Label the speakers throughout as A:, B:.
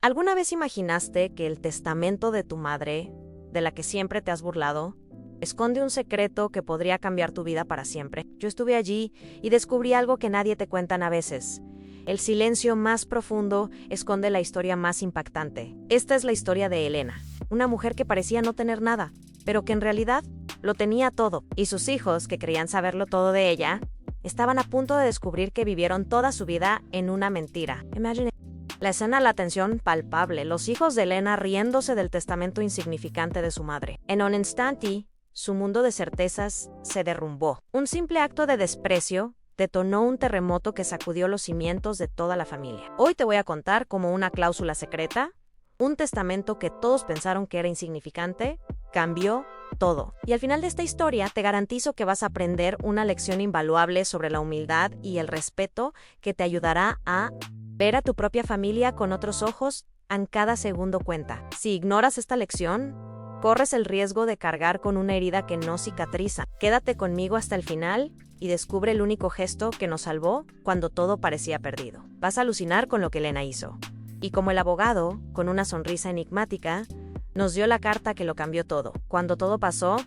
A: ¿Alguna vez imaginaste que el testamento de tu madre, de la que siempre te has burlado, esconde un secreto que podría cambiar tu vida para siempre? Yo estuve allí y descubrí algo que nadie te cuentan a veces. El silencio más profundo esconde la historia más impactante. Esta es la historia de Elena, una mujer que parecía no tener nada, pero que en realidad lo tenía todo, y sus hijos, que creían saberlo todo de ella, estaban a punto de descubrir que vivieron toda su vida en una mentira. La escena, la tensión palpable, los hijos de Elena riéndose del testamento insignificante de su madre. En un instante, su mundo de certezas se derrumbó. Un simple acto de desprecio detonó un terremoto que sacudió los cimientos de toda la familia. Hoy te voy a contar cómo una cláusula secreta, un testamento que todos pensaron que era insignificante, cambió todo. Y al final de esta historia te garantizo que vas a aprender una lección invaluable sobre la humildad y el respeto que te ayudará a ver a tu propia familia con otros ojos. En cada segundo cuenta. Si ignoras esta lección, corres el riesgo de cargar con una herida que no cicatriza. Quédate conmigo hasta el final y descubre el único gesto que nos salvó cuando todo parecía perdido. Vas a alucinar con lo que Elena hizo. Y como el abogado, con una sonrisa enigmática, nos dio la carta que lo cambió todo. Cuando todo pasó,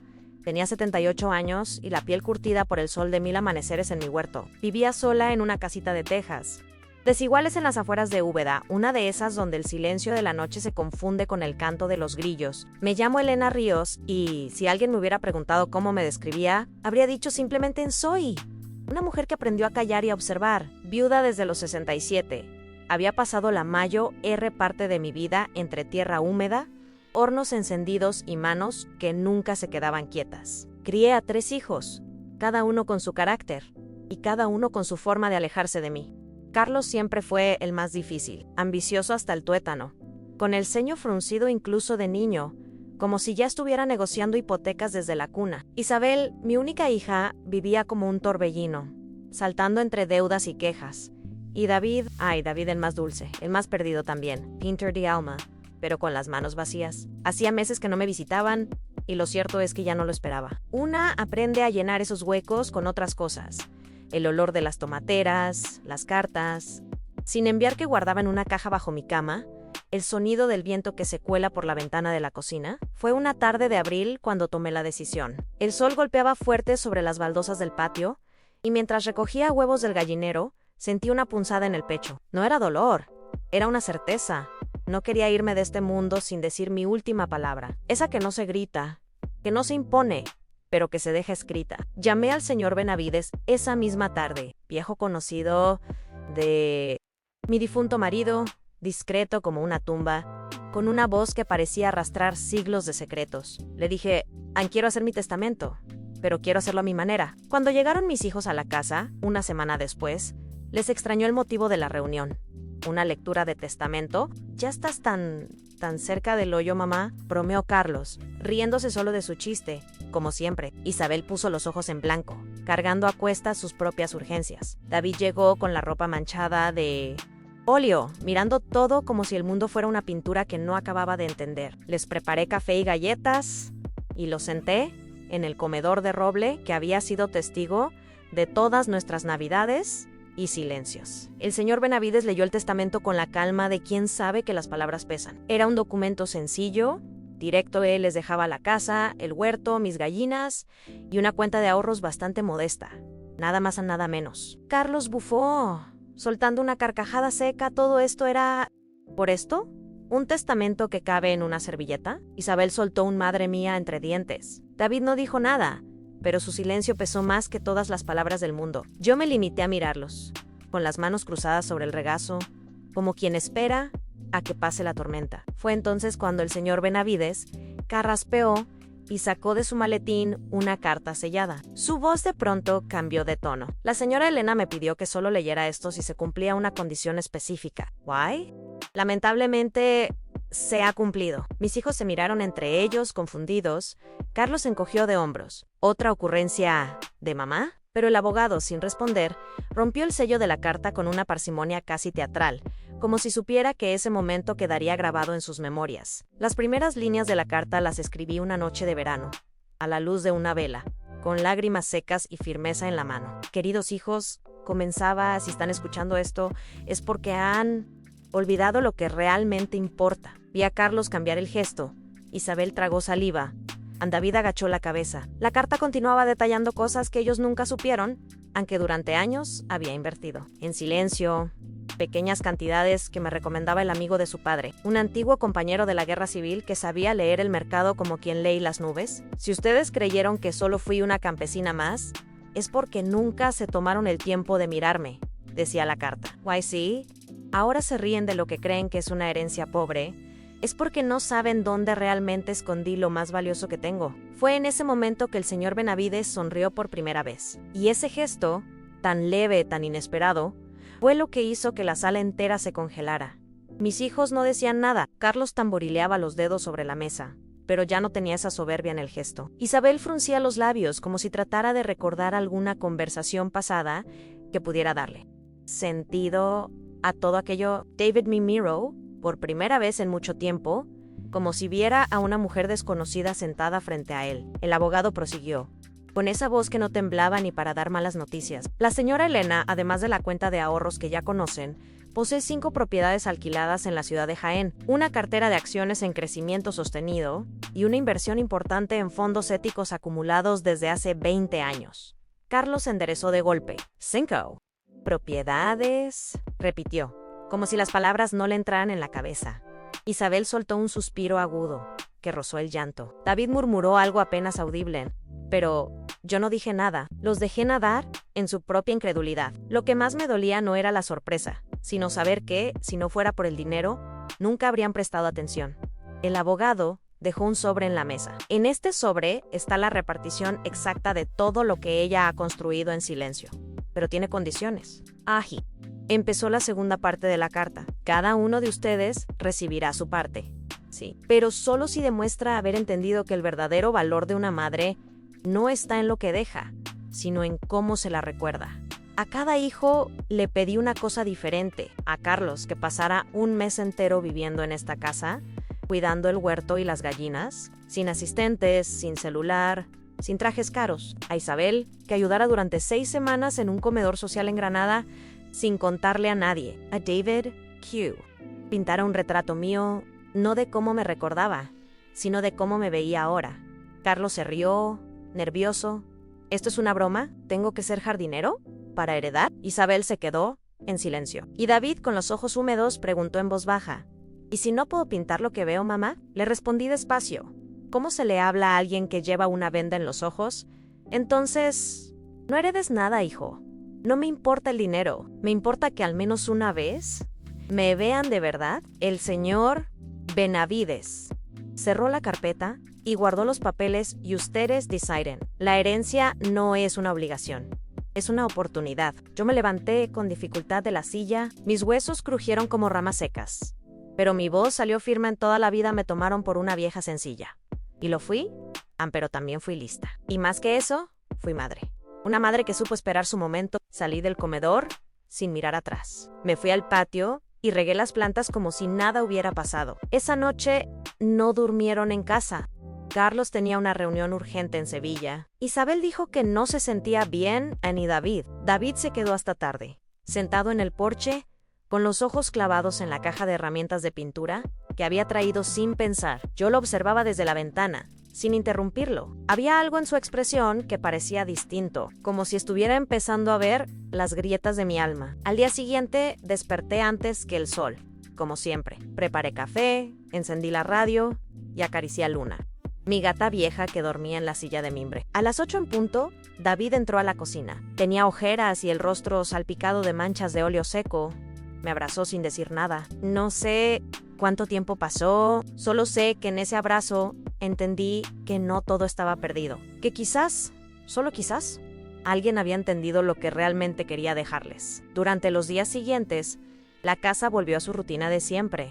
A: tenía 78 años y la piel curtida por el sol de 1000 amaneceres en mi huerto. Vivía sola en una casita de Texas, desiguales en las afueras de Úbeda, una de esas donde el silencio de la noche se confunde con el canto de los grillos. Me llamo Elena Ríos y si alguien me hubiera preguntado cómo me describía, habría dicho simplemente soy una mujer que aprendió a callar y a observar. Viuda desde los 67. Había pasado la mayor parte de mi vida entre tierra húmeda, hornos encendidos y manos que nunca se quedaban quietas. Crié a 3 hijos, cada uno con su carácter y cada uno con su forma de alejarse de mí. Carlos siempre fue el más difícil, ambicioso hasta el tuétano, con el ceño fruncido incluso de niño, como si ya estuviera negociando hipotecas desde la cuna. Isabel, mi única hija, vivía como un torbellino, saltando entre deudas y quejas. Y David, David el más dulce, el más perdido también, pintor de alma, pero con las manos vacías. Hacía meses que no me visitaban, y lo cierto es que ya no lo esperaba. Una aprende a llenar esos huecos con otras cosas. El olor de las tomateras, las cartas, sin enviar que guardaba en una caja bajo mi cama, el sonido del viento que se cuela por la ventana de la cocina. Fue una tarde de abril cuando tomé la decisión. El sol golpeaba fuerte sobre las baldosas del patio, y mientras recogía huevos del gallinero, sentí una punzada en el pecho. No era dolor, era una certeza. No quería irme de este mundo sin decir mi última palabra, esa que no se grita, que no se impone, pero que se deja escrita. Llamé al señor Benavides esa misma tarde, viejo conocido de mi difunto marido, discreto como una tumba, con una voz que parecía arrastrar siglos de secretos. Le dije, quiero hacer mi testamento, pero quiero hacerlo a mi manera. Cuando llegaron mis hijos a la casa, una semana después, les extrañó el motivo de la reunión. Una lectura de testamento. ¿Ya estás tan cerca del hoyo, mamá?, bromeó Carlos, riéndose solo de su chiste, como siempre. Isabel puso los ojos en blanco, cargando a cuestas sus propias urgencias. David llegó con la ropa manchada de óleo, mirando todo como si el mundo fuera una pintura que no acababa de entender. Les preparé café y galletas, y los senté en el comedor de roble que había sido testigo de todas nuestras navidades y silencios. El señor Benavides leyó el testamento con la calma de quien sabe que las palabras pesan. Era un documento sencillo, directo. Él les dejaba la casa, el huerto, mis gallinas y una cuenta de ahorros bastante modesta. Nada más a nada menos. Carlos bufó, soltando una carcajada seca. ¿Todo esto era por esto? ¿Un testamento que cabe en una servilleta? Isabel soltó un madre mía entre dientes. David no dijo nada, pero su silencio pesó más que todas las palabras del mundo. Yo me limité a mirarlos, con las manos cruzadas sobre el regazo, como quien espera a que pase la tormenta. Fue entonces cuando el señor Benavides carraspeó y sacó de su maletín una carta sellada. Su voz de pronto cambió de tono. La señora Elena me pidió que solo leyera esto si se cumplía una condición específica. ¿Why? Lamentablemente, se ha cumplido. Mis hijos se miraron entre ellos, confundidos. Carlos se encogió de hombros. ¿Otra ocurrencia de mamá? Pero el abogado, sin responder, rompió el sello de la carta con una parsimonia casi teatral, como si supiera que ese momento quedaría grabado en sus memorias. Las primeras líneas de la carta las escribí una noche de verano, a la luz de una vela, con lágrimas secas y firmeza en la mano. Queridos hijos, comenzaba, si están escuchando esto, es porque han olvidado lo que realmente importa. Vi a Carlos cambiar el gesto. Isabel tragó saliva. David agachó la cabeza. La carta continuaba detallando cosas que ellos nunca supieron, aunque durante años había invertido. En silencio, pequeñas cantidades que me recomendaba el amigo de su padre, un antiguo compañero de la guerra civil que sabía leer el mercado como quien lee las nubes. Si ustedes creyeron que solo fui una campesina más, es porque nunca se tomaron el tiempo de mirarme, decía la carta. Why, sí, ahora se ríen de lo que creen que es una herencia pobre. Es porque no saben dónde realmente escondí lo más valioso que tengo. Fue en ese momento que el señor Benavides sonrió por primera vez. Y ese gesto, tan leve, tan inesperado, fue lo que hizo que la sala entera se congelara. Mis hijos no decían nada. Carlos tamborileaba los dedos sobre la mesa, pero ya no tenía esa soberbia en el gesto. Isabel fruncía los labios como si tratara de recordar alguna conversación pasada que pudiera darle sentido a todo aquello. David me miró por primera vez en mucho tiempo, como si viera a una mujer desconocida sentada frente a él. El abogado prosiguió, con esa voz que no temblaba ni para dar malas noticias. La señora Elena, además de la cuenta de ahorros que ya conocen, posee 5 propiedades alquiladas en la ciudad de Jaén, una cartera de acciones en crecimiento sostenido y una inversión importante en fondos éticos acumulados desde hace 20 años. Carlos se enderezó de golpe. 5 propiedades, repitió, como si las palabras no le entraran en la cabeza. Isabel soltó un suspiro agudo, que rozó el llanto. David murmuró algo apenas audible, pero yo no dije nada. Los dejé nadar en su propia incredulidad. Lo que más me dolía no era la sorpresa, sino saber que, si no fuera por el dinero, nunca habrían prestado atención. El abogado dejó un sobre en la mesa. En este sobre está la repartición exacta de todo lo que ella ha construido en silencio. Pero tiene condiciones. Ají. Empezó la segunda parte de la carta. Cada uno de ustedes recibirá su parte. Sí, pero solo si demuestra haber entendido que el verdadero valor de una madre no está en lo que deja, sino en cómo se la recuerda. A cada hijo le pedí una cosa diferente. A Carlos, que pasara un mes entero viviendo en esta casa, cuidando el huerto y las gallinas, sin asistentes, sin celular, sin trajes caros. A Isabel, que ayudara durante 6 semanas en un comedor social en Granada, sin contarle a nadie. A David, que pintara un retrato mío, no de cómo me recordaba, sino de cómo me veía ahora. Carlos se rió, nervioso. ¿Esto es una broma? ¿Tengo que ser jardinero para heredar? Isabel se quedó en silencio. Y David, con los ojos húmedos, preguntó en voz baja, ¿y si no puedo pintar lo que veo, mamá? Le respondí despacio. ¿Cómo se le habla a alguien que lleva una venda en los ojos? Entonces, no heredes nada, hijo. No me importa el dinero. Me importa que al menos una vez me vean de verdad el señor Benavides. Cerró la carpeta y guardó los papeles y ustedes deciden. La herencia no es una obligación. Es una oportunidad. Yo me levanté con dificultad de la silla. Mis huesos crujieron como ramas secas. Pero mi voz salió firme. En toda la vida me tomaron por una vieja sencilla. Y lo fui, pero también fui lista. Y más que eso, fui madre. Una madre que supo esperar su momento. Salí del comedor sin mirar atrás. Me fui al patio y regué las plantas como si nada hubiera pasado. Esa noche no durmieron en casa. Carlos tenía una reunión urgente en Sevilla. Isabel dijo que no se sentía bien, ni David. David se quedó hasta tarde, sentado en el porche, con los ojos clavados en la caja de herramientas de pintura que había traído sin pensar. Yo lo observaba desde la ventana, sin interrumpirlo. Había algo en su expresión que parecía distinto, como si estuviera empezando a ver las grietas de mi alma. Al día siguiente desperté antes que el sol, como siempre. Preparé café, encendí la radio y acaricié a Luna, mi gata vieja que dormía en la silla de mimbre. A las 8 en punto, David entró a la cocina. Tenía ojeras y el rostro salpicado de manchas de óleo seco. Me abrazó sin decir nada. No sé cuánto tiempo pasó, solo sé que en ese abrazo entendí que no todo estaba perdido. Que quizás, solo quizás, alguien había entendido lo que realmente quería dejarles. Durante los días siguientes, la casa volvió a su rutina de siempre.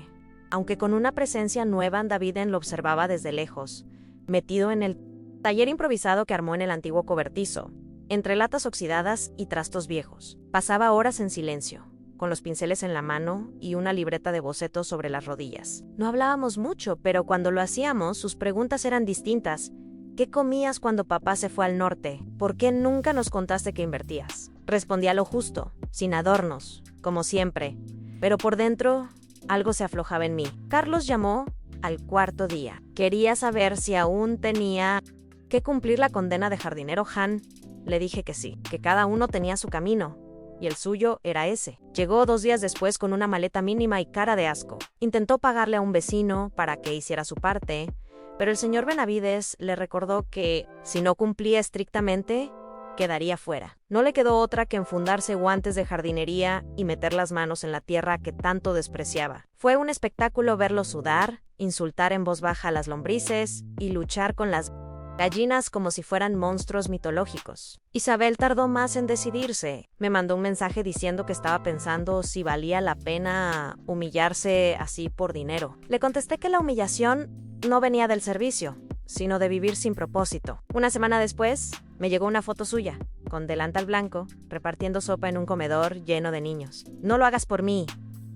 A: Aunque con una presencia nueva, David lo observaba desde lejos, metido en el taller improvisado que armó en el antiguo cobertizo, entre latas oxidadas y trastos viejos. Pasaba horas en silencio, con los pinceles en la mano y una libreta de bocetos sobre las rodillas. No hablábamos mucho, pero cuando lo hacíamos, sus preguntas eran distintas. ¿Qué comías cuando papá se fue al norte? ¿Por qué nunca nos contaste que invertías? Respondía lo justo, sin adornos, como siempre. Pero por dentro, Algo se aflojaba en mí. Carlos llamó al cuarto día. Quería saber si aún tenía que cumplir la condena de jardinero Han. Le dije que sí, que cada uno tenía su camino, y el suyo era ese. Llegó 2 días después con una maleta mínima y cara de asco. Intentó pagarle a un vecino para que hiciera su parte, pero el señor Benavides le recordó que, si no cumplía estrictamente, quedaría fuera. No le quedó otra que enfundarse guantes de jardinería y meter las manos en la tierra que tanto despreciaba. Fue un espectáculo verlo sudar, insultar en voz baja a las lombrices y luchar con las gallinas como si fueran monstruos mitológicos. Isabel tardó más en decidirse. Me mandó un mensaje diciendo que estaba pensando si valía la pena humillarse así por dinero. Le contesté que la humillación no venía del servicio, sino de vivir sin propósito. Una semana después, me llegó una foto suya, con delantal blanco, repartiendo sopa en un comedor lleno de niños. No lo hagas por mí,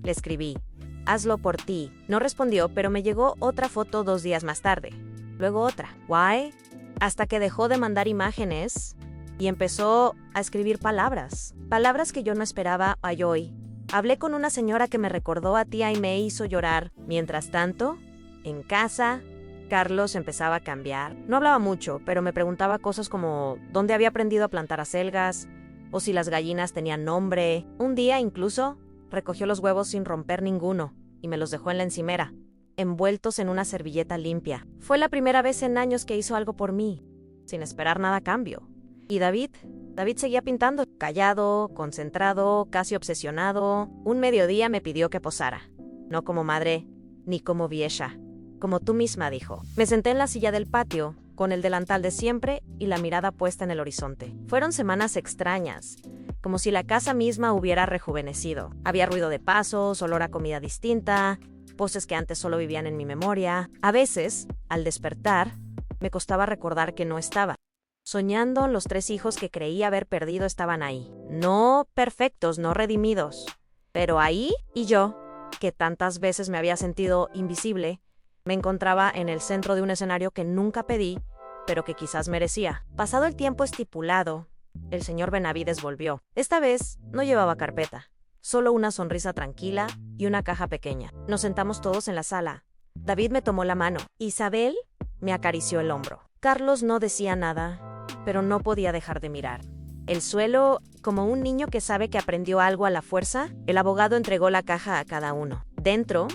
A: le escribí. Hazlo por ti. No respondió, pero me llegó otra foto 2 días más tarde. Luego otra. ¿Why? Hasta que dejó de mandar imágenes y empezó a escribir palabras. Palabras que yo no esperaba hoy. Hablé con una señora que me recordó a tía y me hizo llorar. Mientras tanto, en casa, Carlos empezaba a cambiar. No hablaba mucho, pero me preguntaba cosas como dónde había aprendido a plantar acelgas, o si las gallinas tenían nombre. Un día, incluso, recogió los huevos sin romper ninguno y me los dejó en la encimera, envueltos en una servilleta limpia. Fue la primera vez en años que hizo algo por mí, sin esperar nada a cambio. Y David seguía pintando, callado, concentrado, casi obsesionado. Un mediodía me pidió que posara. No como madre, ni como vieja. Como tú misma, dijo. Me senté en la silla del patio, con el delantal de siempre y la mirada puesta en el horizonte. Fueron semanas extrañas, como si la casa misma hubiera rejuvenecido. Había ruido de pasos, olor a comida distinta, voces que antes solo vivían en mi memoria. A veces, al despertar, me costaba recordar que no estaba. Soñando, los 3 hijos que creía haber perdido estaban ahí. No perfectos, no redimidos. Pero ahí, y yo, que tantas veces me había sentido invisible, me encontraba en el centro de un escenario que nunca pedí, pero que quizás merecía. Pasado el tiempo estipulado, el señor Benavides volvió. Esta vez no llevaba carpeta, solo una sonrisa tranquila y una caja pequeña. Nos sentamos todos en la sala. David me tomó la mano. Isabel me acarició el hombro. Carlos no decía nada, pero no podía dejar de mirar. El suelo, como un niño que sabe que aprendió algo a la fuerza, el abogado entregó la caja a cada uno. Dentro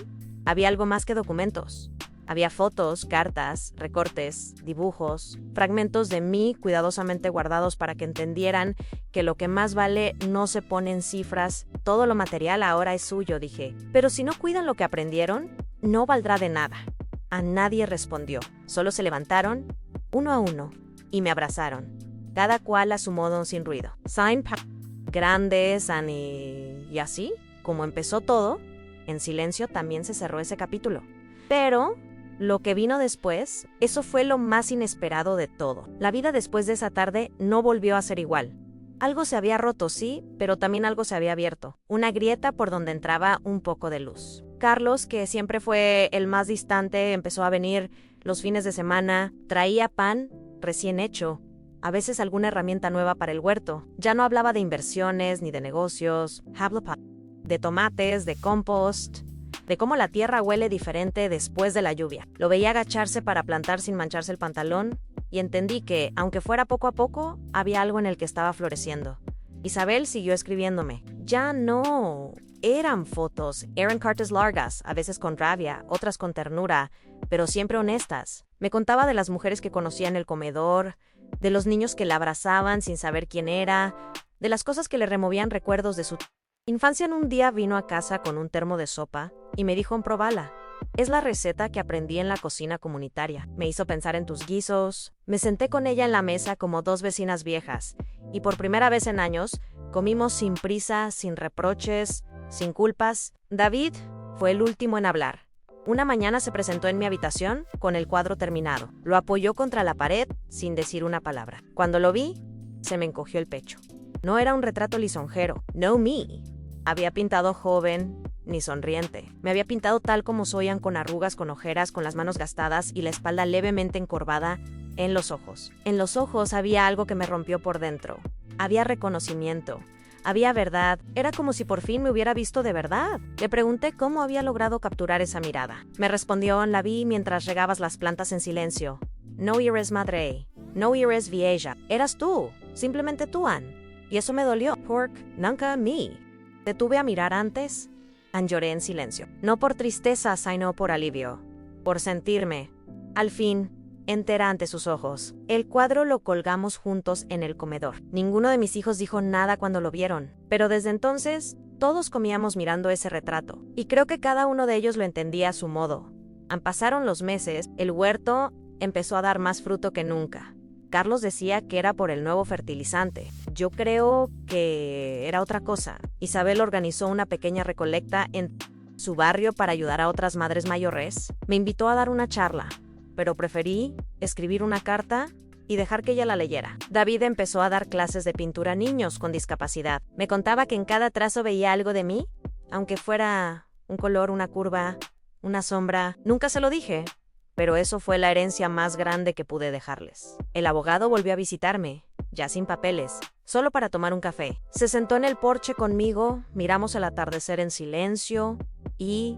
A: había algo más que documentos. Había fotos, cartas, recortes, dibujos, fragmentos de mí cuidadosamente guardados para que entendieran que lo que más vale no se pone en cifras. Todo lo material ahora es suyo, dije. Pero si no cuidan lo que aprendieron, no valdrá de nada. A nadie respondió. Solo se levantaron, uno a uno, y me abrazaron. Cada cual a su modo sin ruido. Grandes, y así, como empezó todo, en silencio también se cerró ese capítulo. Pero lo que vino después, eso fue lo más inesperado de todo. La vida después de esa tarde no volvió a ser igual. Algo se había roto, sí, pero también algo se había abierto. Una grieta por donde entraba un poco de luz. Carlos, que siempre fue el más distante, empezó a venir los fines de semana. Traía pan recién hecho, a veces alguna herramienta nueva para el huerto. Ya no hablaba de inversiones ni de negocios. Hablaba de tomates, de compost, de cómo la tierra huele diferente después de la lluvia. Lo veía agacharse para plantar sin mancharse el pantalón y entendí que, aunque fuera poco a poco, había algo en el que estaba floreciendo. Isabel siguió escribiéndome. Ya no eran fotos, eran cartas largas, a veces con rabia, otras con ternura, pero siempre honestas. Me contaba de las mujeres que conocía en el comedor, de los niños que la abrazaban sin saber quién era, de las cosas que le removían recuerdos de su infancia. En un día vino a casa con un termo de sopa y me dijo: probala. Es la receta que aprendí en la cocina comunitaria. Me hizo pensar en tus guisos. Me senté con ella en la mesa como 2 vecinas viejas y por primera vez en años comimos sin prisa, sin reproches, sin culpas. David fue el último en hablar. Una mañana se presentó en mi habitación con el cuadro terminado. Lo apoyó contra la pared sin decir una palabra. Cuando lo vi, se me encogió el pecho. No era un retrato lisonjero. No me. Había pintado joven, ni sonriente. Me había pintado tal como soy, con arrugas, con ojeras, con las manos gastadas y la espalda levemente encorvada en los ojos. En los ojos había algo que me rompió por dentro. Había reconocimiento. Había verdad, era como si por fin me hubiera visto de verdad. Le pregunté cómo había logrado capturar esa mirada. Me respondió, la vi mientras regabas las plantas en silencio. No eres madre, no eres vieja, eras tú, simplemente tú, Ann. Y eso me dolió, porque nunca a mí. ¿Te tuve a mirar antes? Ann lloré en silencio. No por tristeza, sino por alivio. Por sentirme, al fin, entera ante sus ojos. El cuadro lo colgamos juntos en el comedor. Ninguno de mis hijos dijo nada cuando lo vieron, pero desde entonces todos comíamos mirando ese retrato, y creo que cada uno de ellos lo entendía a su modo. Pasaron los meses, el huerto empezó a dar más fruto que nunca. Carlos decía que era por el nuevo fertilizante. Yo creo que era otra cosa. Isabel organizó una pequeña recolecta en su barrio para ayudar a otras madres mayores. Me invitó a dar una charla, pero preferí escribir una carta y dejar que ella la leyera. David empezó a dar clases de pintura a niños con discapacidad. Me contaba que en cada trazo veía algo de mí, aunque fuera un color, una curva, una sombra. Nunca se lo dije, pero eso fue la herencia más grande que pude dejarles. El abogado volvió a visitarme, ya sin papeles, solo para tomar un café. Se sentó en el porche conmigo, miramos el atardecer en silencio y...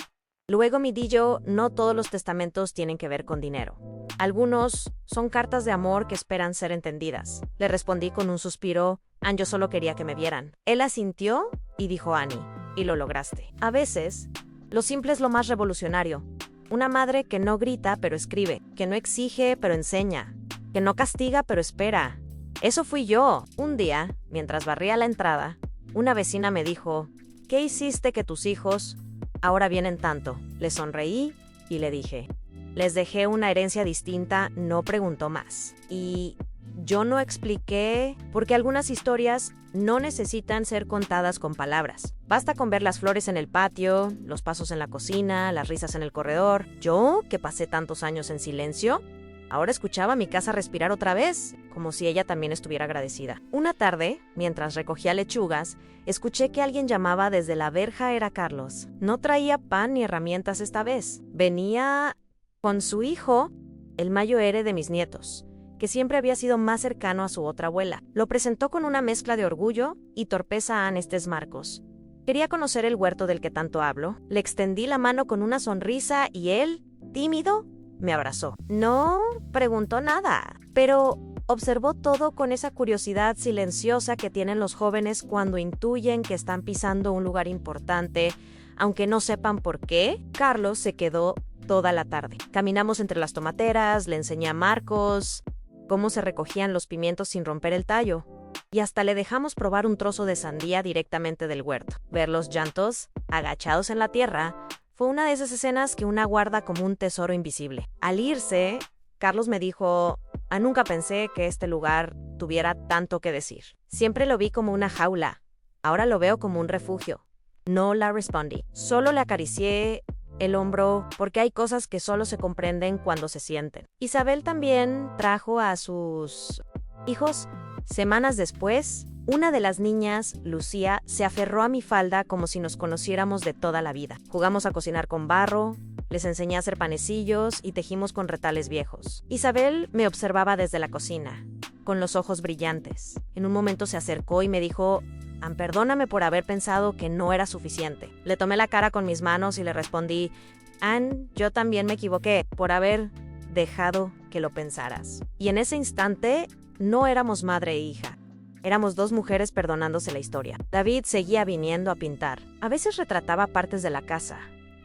A: Luego mi dillo, no todos los testamentos tienen que ver con dinero. Algunos son cartas de amor que esperan ser entendidas. Le respondí con un suspiro, Ann, yo solo quería que me vieran. Él asintió y dijo, Annie, y lo lograste. A veces, lo simple es lo más revolucionario. Una madre que no grita pero escribe, que no exige pero enseña, que no castiga pero espera. Eso fui yo. Un día, mientras barría la entrada, una vecina me dijo, ¿qué hiciste que tus hijos ahora vienen tanto? Le sonreí y le dije, les dejé una herencia distinta, no preguntó más. Y yo no expliqué porque algunas historias no necesitan ser contadas con palabras. Basta con ver las flores en el patio, los pasos en la cocina, las risas en el corredor. Yo, que pasé tantos años en silencio, ahora escuchaba a mi casa respirar otra vez, como si ella también estuviera agradecida. Una tarde, mientras recogía lechugas, escuché que alguien llamaba desde la verja. Era Carlos. No traía pan ni herramientas esta vez. Venía con su hijo, el mayor de mis nietos, que siempre había sido más cercano a su otra abuela. Lo presentó con una mezcla de orgullo y torpeza a Ann Marcos. Quería conocer el huerto del que tanto hablo. Le extendí la mano con una sonrisa y él, tímido, me abrazó. No preguntó nada, pero observó todo con esa curiosidad silenciosa que tienen los jóvenes cuando intuyen que están pisando un lugar importante, aunque no sepan por qué. Carlos se quedó toda la tarde. Caminamos entre las tomateras, le enseñé a Marcos cómo se recogían los pimientos sin romper el tallo, y hasta le dejamos probar un trozo de sandía directamente del huerto. Ver los llantos, agachados en la tierra, fue una de esas escenas que una guarda como un tesoro invisible. Al irse, Carlos me dijo, nunca pensé que este lugar tuviera tanto que decir. Siempre lo vi como una jaula, ahora lo veo como un refugio. No la respondí, solo le acaricié el hombro porque hay cosas que solo se comprenden cuando se sienten. Isabel también trajo a sus hijos. Semanas después, una de las niñas, Lucía, se aferró a mi falda como si nos conociéramos de toda la vida. Jugamos a cocinar con barro, les enseñé a hacer panecillos y tejimos con retales viejos. Isabel me observaba desde la cocina, con los ojos brillantes. En un momento se acercó y me dijo, Ann, perdóname por haber pensado que no era suficiente. Le tomé la cara con mis manos y le respondí, Ann, yo también me equivoqué por haber dejado que lo pensaras. Y en ese instante, no éramos madre e hija. Éramos dos mujeres perdonándose la historia. David seguía viniendo a pintar. A veces retrataba partes de la casa.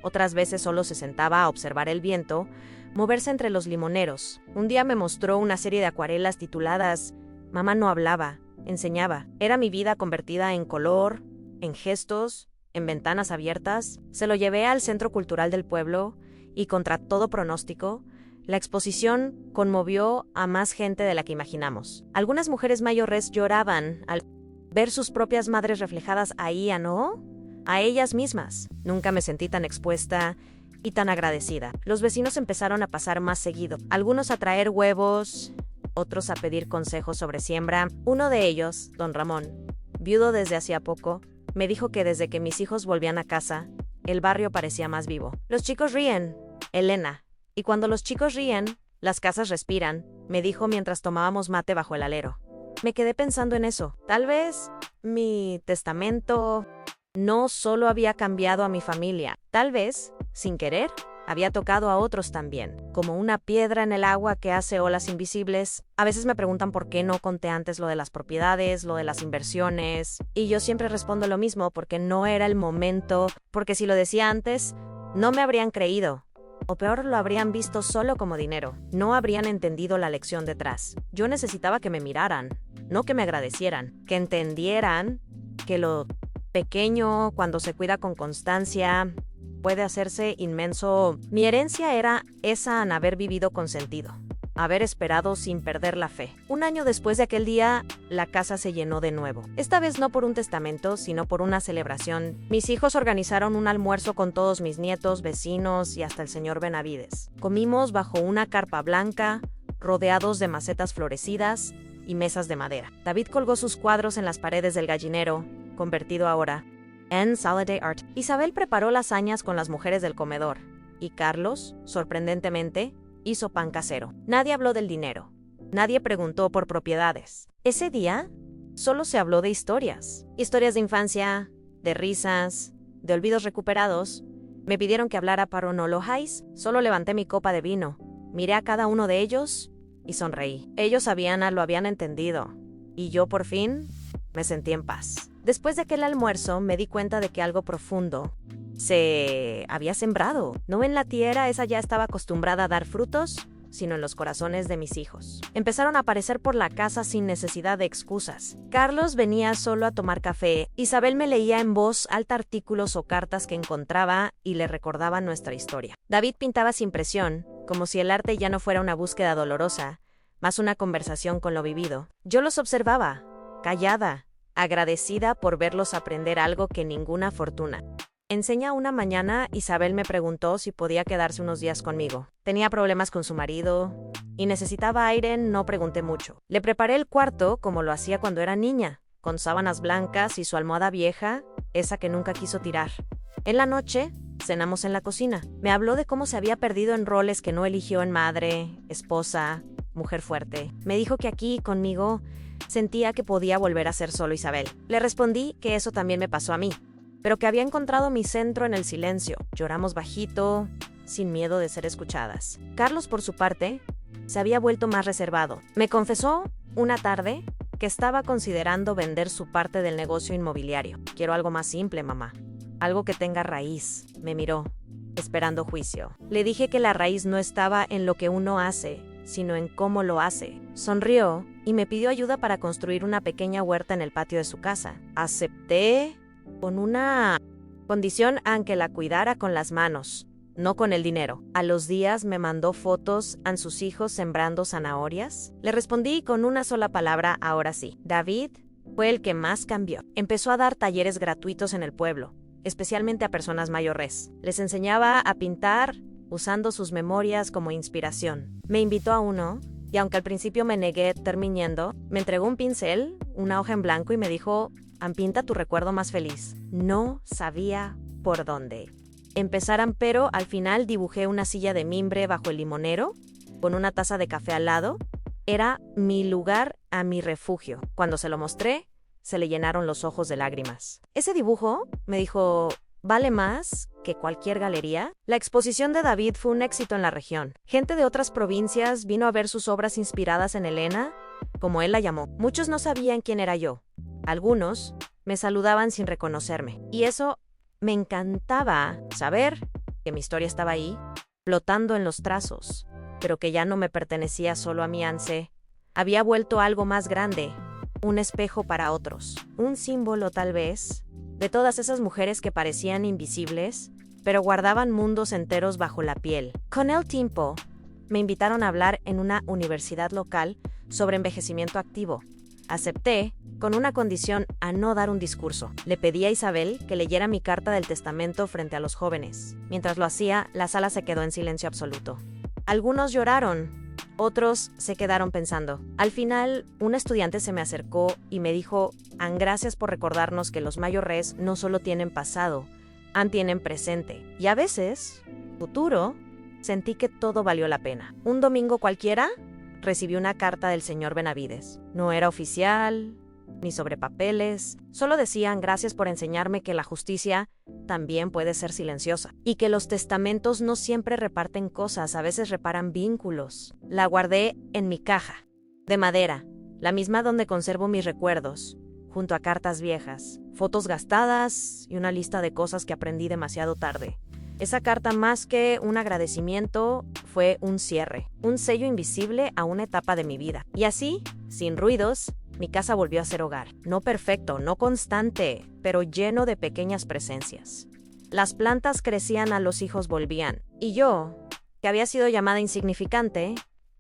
A: Otras veces solo se sentaba a observar el viento moverse entre los limoneros. Un día me mostró una serie de acuarelas tituladas Mamá no hablaba, enseñaba. Era mi vida convertida en color, en gestos, en ventanas abiertas. Se lo llevé al Centro Cultural del pueblo y, contra todo pronóstico, la exposición conmovió a más gente de la que imaginamos. Algunas mujeres mayores lloraban al ver sus propias madres reflejadas ahí, ¿no? A ellas mismas. Nunca me sentí tan expuesta y tan agradecida. Los vecinos empezaron a pasar más seguido. Algunos a traer huevos, otros a pedir consejos sobre siembra. Uno de ellos, don Ramón, viudo desde hacía poco, me dijo que desde que mis hijos volvían a casa, el barrio parecía más vivo. Los chicos ríen, Elena. Y cuando los chicos ríen, las casas respiran, me dijo mientras tomábamos mate bajo el alero. Me quedé pensando en eso. Tal vez mi testamento no solo había cambiado a mi familia, tal vez, sin querer, había tocado a otros también, como una piedra en el agua que hace olas invisibles. A veces me preguntan por qué no conté antes lo de las propiedades, lo de las inversiones, y yo siempre respondo lo mismo, porque no era el momento, porque si lo decía antes, no me habrían creído. O peor, lo habrían visto solo como dinero. No habrían entendido la lección detrás. Yo necesitaba que me miraran, no que me agradecieran, que entendieran que lo pequeño, cuando se cuida con constancia, puede hacerse inmenso. Mi herencia era esa en haber vivido con sentido, haber esperado sin perder la fe. Un año después de aquel día, la casa se llenó de nuevo. Esta vez no por un testamento, sino por una celebración. Mis hijos organizaron un almuerzo con todos mis nietos, vecinos y hasta el señor Benavides. Comimos bajo una carpa blanca, rodeados de macetas florecidas y mesas de madera. David colgó sus cuadros en las paredes del gallinero, convertido ahora en Sala de Art. Isabel preparó lasañas con las mujeres del comedor. Y Carlos, sorprendentemente, hizo pan casero. Nadie habló del dinero. Nadie preguntó por propiedades. Ese día, solo se habló de historias. Historias de infancia, de risas, de olvidos recuperados. Me pidieron que hablara paronologais. Solo levanté mi copa de vino. Miré a cada uno de ellos y sonreí. Ellos lo habían entendido. Y yo, por fin, me sentí en paz. Después de aquel almuerzo, me di cuenta de que algo profundo se había sembrado. No en la tierra, esa ya estaba acostumbrada a dar frutos, sino en los corazones de mis hijos. Empezaron a aparecer por la casa sin necesidad de excusas. Carlos venía solo a tomar café. Isabel me leía en voz alta artículos o cartas que encontraba y le recordaban nuestra historia. David pintaba sin presión, como si el arte ya no fuera una búsqueda dolorosa, más una conversación con lo vivido. Yo los observaba, callada, agradecida por verlos aprender algo que ninguna fortuna. Una mañana, Isabel me preguntó si podía quedarse unos días conmigo. Tenía problemas con su marido y necesitaba aire, no pregunté mucho. Le preparé el cuarto como lo hacía cuando era niña, con sábanas blancas y su almohada vieja, esa que nunca quiso tirar. En la noche, cenamos en la cocina. Me habló de cómo se había perdido en roles que no eligió en madre, esposa, mujer fuerte. Me dijo que aquí, conmigo, sentía que podía volver a ser solo Isabel. Le respondí que eso también me pasó a mí, pero que había encontrado mi centro en el silencio. Lloramos bajito, sin miedo de ser escuchadas. Carlos, por su parte, se había vuelto más reservado. Me confesó una tarde que estaba considerando vender su parte del negocio inmobiliario. Quiero algo más simple, mamá. Algo que tenga raíz. Me miró, esperando juicio. Le dije que la raíz no estaba en lo que uno hace, sino en cómo lo hace. Sonrió y me pidió ayuda para construir una pequeña huerta en el patio de su casa. Acepté con una condición, aunque la cuidara con las manos, no con el dinero. A los días me mandó fotos a sus hijos sembrando zanahorias. Le respondí con una sola palabra, ahora sí. David fue el que más cambió. Empezó a dar talleres gratuitos en el pueblo, especialmente a personas mayores. Les enseñaba a pintar usando sus memorias como inspiración. Me invitó a uno, y aunque al principio me negué terminando, me entregó un pincel, una hoja en blanco y me dijo: pinta tu recuerdo más feliz. No sabía por dónde empezaran, pero al final dibujé una silla de mimbre bajo el limonero, con una taza de café al lado. Era mi lugar, a mi refugio. Cuando se lo mostré, se le llenaron los ojos de lágrimas. Ese dibujo, me dijo, vale más que cualquier galería. La exposición de David fue un éxito en la región. Gente de otras provincias vino a ver sus obras inspiradas en Elena, como él la llamó. Muchos no sabían quién era yo. Algunos me saludaban sin reconocerme. Y eso me encantaba, saber que mi historia estaba ahí, flotando en los trazos, pero que ya no me pertenecía solo a mi anse. Había vuelto algo más grande, un espejo para otros, un símbolo tal vez, de todas esas mujeres que parecían invisibles, pero guardaban mundos enteros bajo la piel. Con el tiempo, me invitaron a hablar en una universidad local sobre envejecimiento activo. Acepté, con una condición, a no dar un discurso. Le pedí a Isabel que leyera mi carta del testamento frente a los jóvenes. Mientras lo hacía, la sala se quedó en silencio absoluto. Algunos lloraron, otros se quedaron pensando. Al final, un estudiante se me acercó y me dijo: gracias por recordarnos que los mayores no solo tienen pasado, tienen presente. Y a veces, futuro. Sentí que todo valió la pena. Un domingo cualquiera, recibí una carta del señor Benavides. No era oficial, ni sobre papeles, solo decían gracias por enseñarme que la justicia también puede ser silenciosa y que los testamentos no siempre reparten cosas, a veces reparan vínculos. La guardé en mi caja, de madera, la misma donde conservo mis recuerdos, junto a cartas viejas, fotos gastadas y una lista de cosas que aprendí demasiado tarde. Esa carta, más que un agradecimiento, fue un cierre, un sello invisible a una etapa de mi vida. Y así, sin ruidos, mi casa volvió a ser hogar. No perfecto, no constante, pero lleno de pequeñas presencias. Las plantas crecían, a los hijos volvían. Y yo, que había sido llamada insignificante,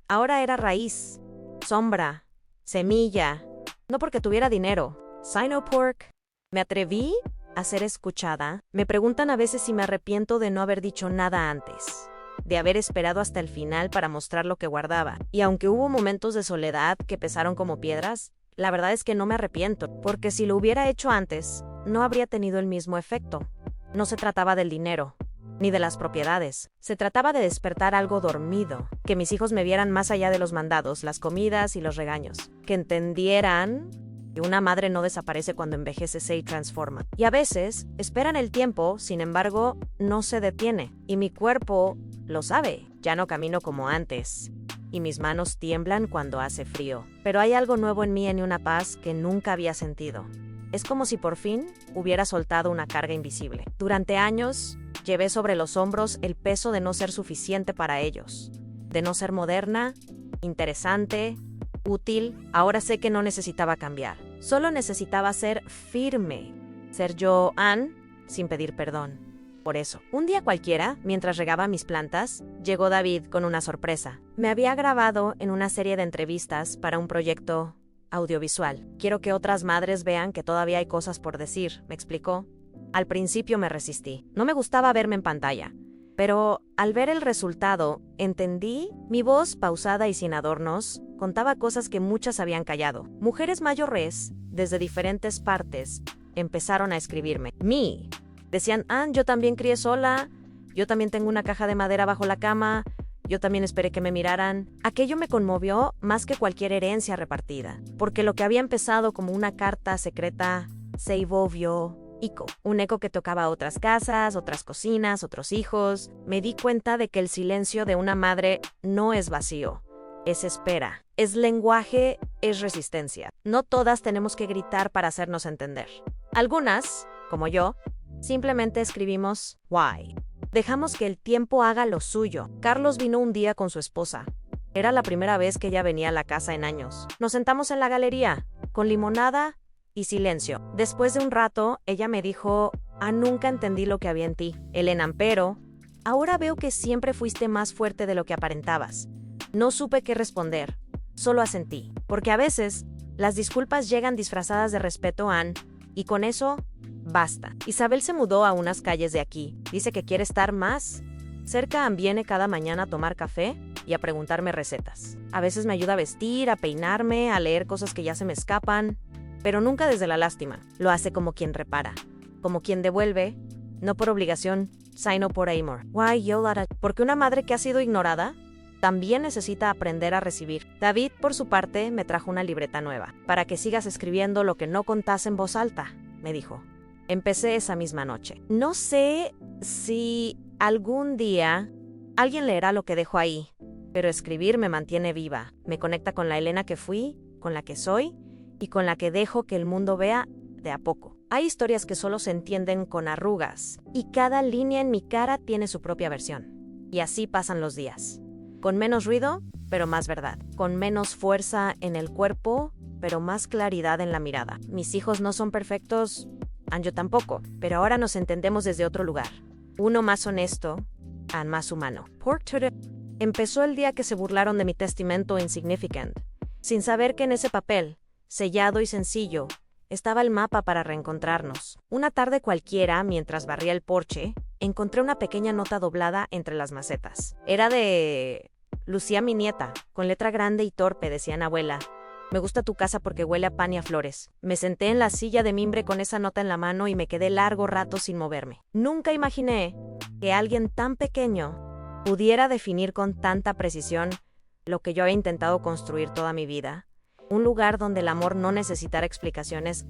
A: ahora era raíz, sombra, semilla. No porque tuviera dinero. Sinopork. Me atreví a ser escuchada. Me preguntan a veces si me arrepiento de no haber dicho nada antes, de haber esperado hasta el final para mostrar lo que guardaba. Y aunque hubo momentos de soledad que pesaron como piedras, la verdad es que no me arrepiento, porque si lo hubiera hecho antes, no habría tenido el mismo efecto. No se trataba del dinero, ni de las propiedades. Se trataba de despertar algo dormido, que mis hijos me vieran más allá de los mandados, las comidas y los regaños, que entendieran que una madre no desaparece cuando envejece, se transforma. Y a veces esperan el tiempo, sin embargo, no se detiene. Y mi cuerpo lo sabe. Ya no camino como antes. Y mis manos tiemblan cuando hace frío. Pero hay algo nuevo en mí, en una paz que nunca había sentido. Es como si por fin hubiera soltado una carga invisible. Durante años, llevé sobre los hombros el peso de no ser suficiente para ellos. De no ser moderna, interesante, útil. Ahora sé que no necesitaba cambiar. Solo necesitaba ser firme. Ser yo, Ann, sin pedir perdón. Por eso, un día cualquiera, mientras regaba mis plantas, llegó David con una sorpresa. Me había grabado en una serie de entrevistas para un proyecto audiovisual. Quiero que otras madres vean que todavía hay cosas por decir, me explicó. Al principio me resistí. No me gustaba verme en pantalla. Pero al ver el resultado, entendí. Mi voz, pausada y sin adornos, contaba cosas que muchas habían callado. Mujeres mayores, desde diferentes partes, empezaron a escribirme. Decían, Ann, yo también crié sola, yo también tengo una caja de madera bajo la cama, yo también esperé que me miraran. Aquello me conmovió más que cualquier herencia repartida, porque lo que había empezado como una carta secreta se volvió eco, un eco que tocaba otras casas, otras cocinas, otros hijos. Me di cuenta de que el silencio de una madre no es vacío, es espera, es lenguaje, es resistencia. No todas tenemos que gritar para hacernos entender. Algunas, como yo, simplemente escribimos why. Dejamos que el tiempo haga lo suyo. Carlos vino un día con su esposa. Era la primera vez que ella venía a la casa en años. Nos sentamos en la galería, con limonada y silencio. Después de un rato, ella me dijo, nunca entendí lo que había en ti, Elena, pero ahora veo que siempre fuiste más fuerte de lo que aparentabas. No supe qué responder, solo asentí, porque a veces las disculpas llegan disfrazadas de respeto, Ann, y con eso basta. Isabel se mudó a unas calles de aquí. Dice que quiere estar más cerca. Ann viene cada mañana a tomar café y a preguntarme recetas. A veces me ayuda a vestir, a peinarme, a leer cosas que ya se me escapan, pero nunca desde la lástima. Lo hace como quien repara, como quien devuelve, no por obligación, sino por amor. Why, Yolara? Porque una madre que ha sido ignorada también necesita aprender a recibir. David, por su parte, me trajo una libreta nueva, para que sigas escribiendo lo que no contás en voz alta, me dijo. Empecé esa misma noche. No sé si algún día alguien leerá lo que dejo ahí, pero escribir me mantiene viva, me conecta con la Elena que fui, con la que soy y con la que dejo que el mundo vea de a poco. Hay historias que solo se entienden con arrugas, y cada línea en mi cara tiene su propia versión. Y así pasan los días. Con menos ruido, pero más verdad. Con menos fuerza en el cuerpo, pero más claridad en la mirada. Mis hijos no son perfectos, yo tampoco, pero ahora nos entendemos desde otro lugar. Uno más honesto, más humano. Empezó el día que se burlaron de mi testamento insignificant, sin saber que en ese papel, sellado y sencillo, estaba el mapa para reencontrarnos. Una tarde cualquiera, mientras barría el porche, encontré una pequeña nota doblada entre las macetas. Era de Lucía, mi nieta, con letra grande y torpe, decía abuela. Me gusta tu casa porque huele a pan y a flores. Me senté en la silla de mimbre con esa nota en la mano y me quedé largo rato sin moverme. Nunca imaginé que alguien tan pequeño pudiera definir con tanta precisión lo que yo había intentado construir toda mi vida. Un lugar donde el amor no necesitara explicaciones,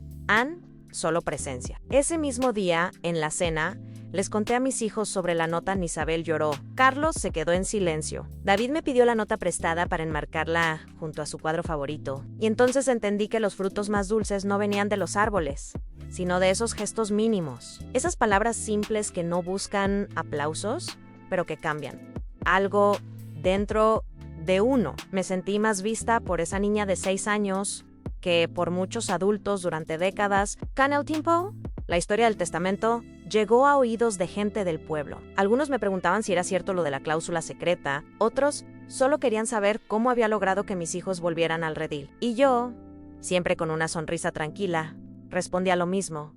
A: solo presencia. Ese mismo día, en la cena, les conté a mis hijos sobre la nota. Isabel lloró. Carlos se quedó en silencio. David me pidió la nota prestada para enmarcarla junto a su cuadro favorito. Y entonces entendí que los frutos más dulces no venían de los árboles, sino de esos gestos mínimos. Esas palabras simples que no buscan aplausos, pero que cambian algo dentro de uno. Me sentí más vista por esa niña de 6 años que por muchos adultos durante décadas. Con el tiempo, la historia del testamento llegó a oídos de gente del pueblo. Algunos me preguntaban si era cierto lo de la cláusula secreta, otros solo querían saber cómo había logrado que mis hijos volvieran al redil. Y yo, siempre con una sonrisa tranquila, respondía lo mismo.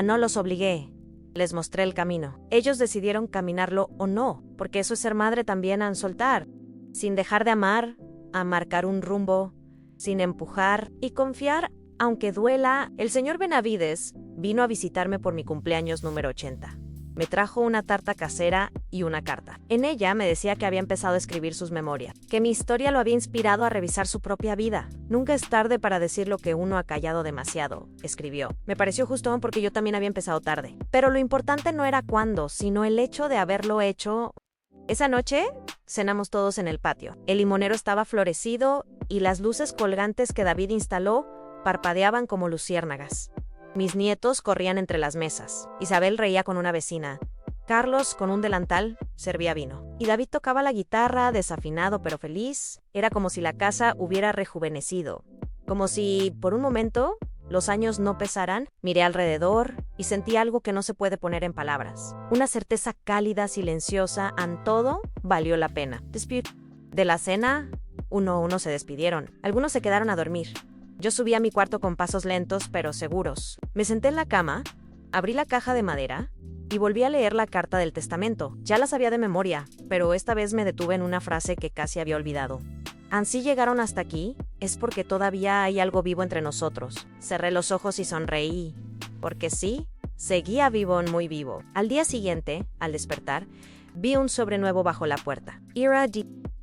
A: No los obligué. Les mostré el camino. Ellos decidieron caminarlo o no, porque eso es ser madre también, soltar, sin dejar de amar, a marcar un rumbo, sin empujar y confiar, aunque duela. El señor Benavides vino a visitarme por mi cumpleaños número 80. Me trajo una tarta casera y una carta. En ella me decía que había empezado a escribir sus memorias, que mi historia lo había inspirado a revisar su propia vida. Nunca es tarde para decir lo que uno ha callado demasiado, escribió. Me pareció justo porque yo también había empezado tarde. Pero lo importante no era cuándo, sino el hecho de haberlo hecho. Esa noche, cenamos todos en el patio. El limonero estaba florecido y las luces colgantes que David instaló parpadeaban como luciérnagas. Mis nietos corrían entre las mesas. Isabel reía con una vecina. Carlos, con un delantal, servía vino. Y David tocaba la guitarra, desafinado pero feliz. Era como si la casa hubiera rejuvenecido. Como si, por un momento, los años no pesaran. Miré alrededor y sentí algo que no se puede poner en palabras. Una certeza cálida, silenciosa, todo valió la pena. De la cena, uno a uno se despidieron. Algunos se quedaron a dormir. Yo subí a mi cuarto con pasos lentos pero seguros. Me senté en la cama, abrí la caja de madera y volví a leer la carta del testamento. Ya la sabía de memoria, pero esta vez me detuve en una frase que casi había olvidado. Si llegaron hasta aquí, es porque todavía hay algo vivo entre nosotros. Cerré los ojos y sonreí, porque sí, seguía vivo, muy vivo. Al día siguiente, al despertar, vi un sobre nuevo bajo la puerta.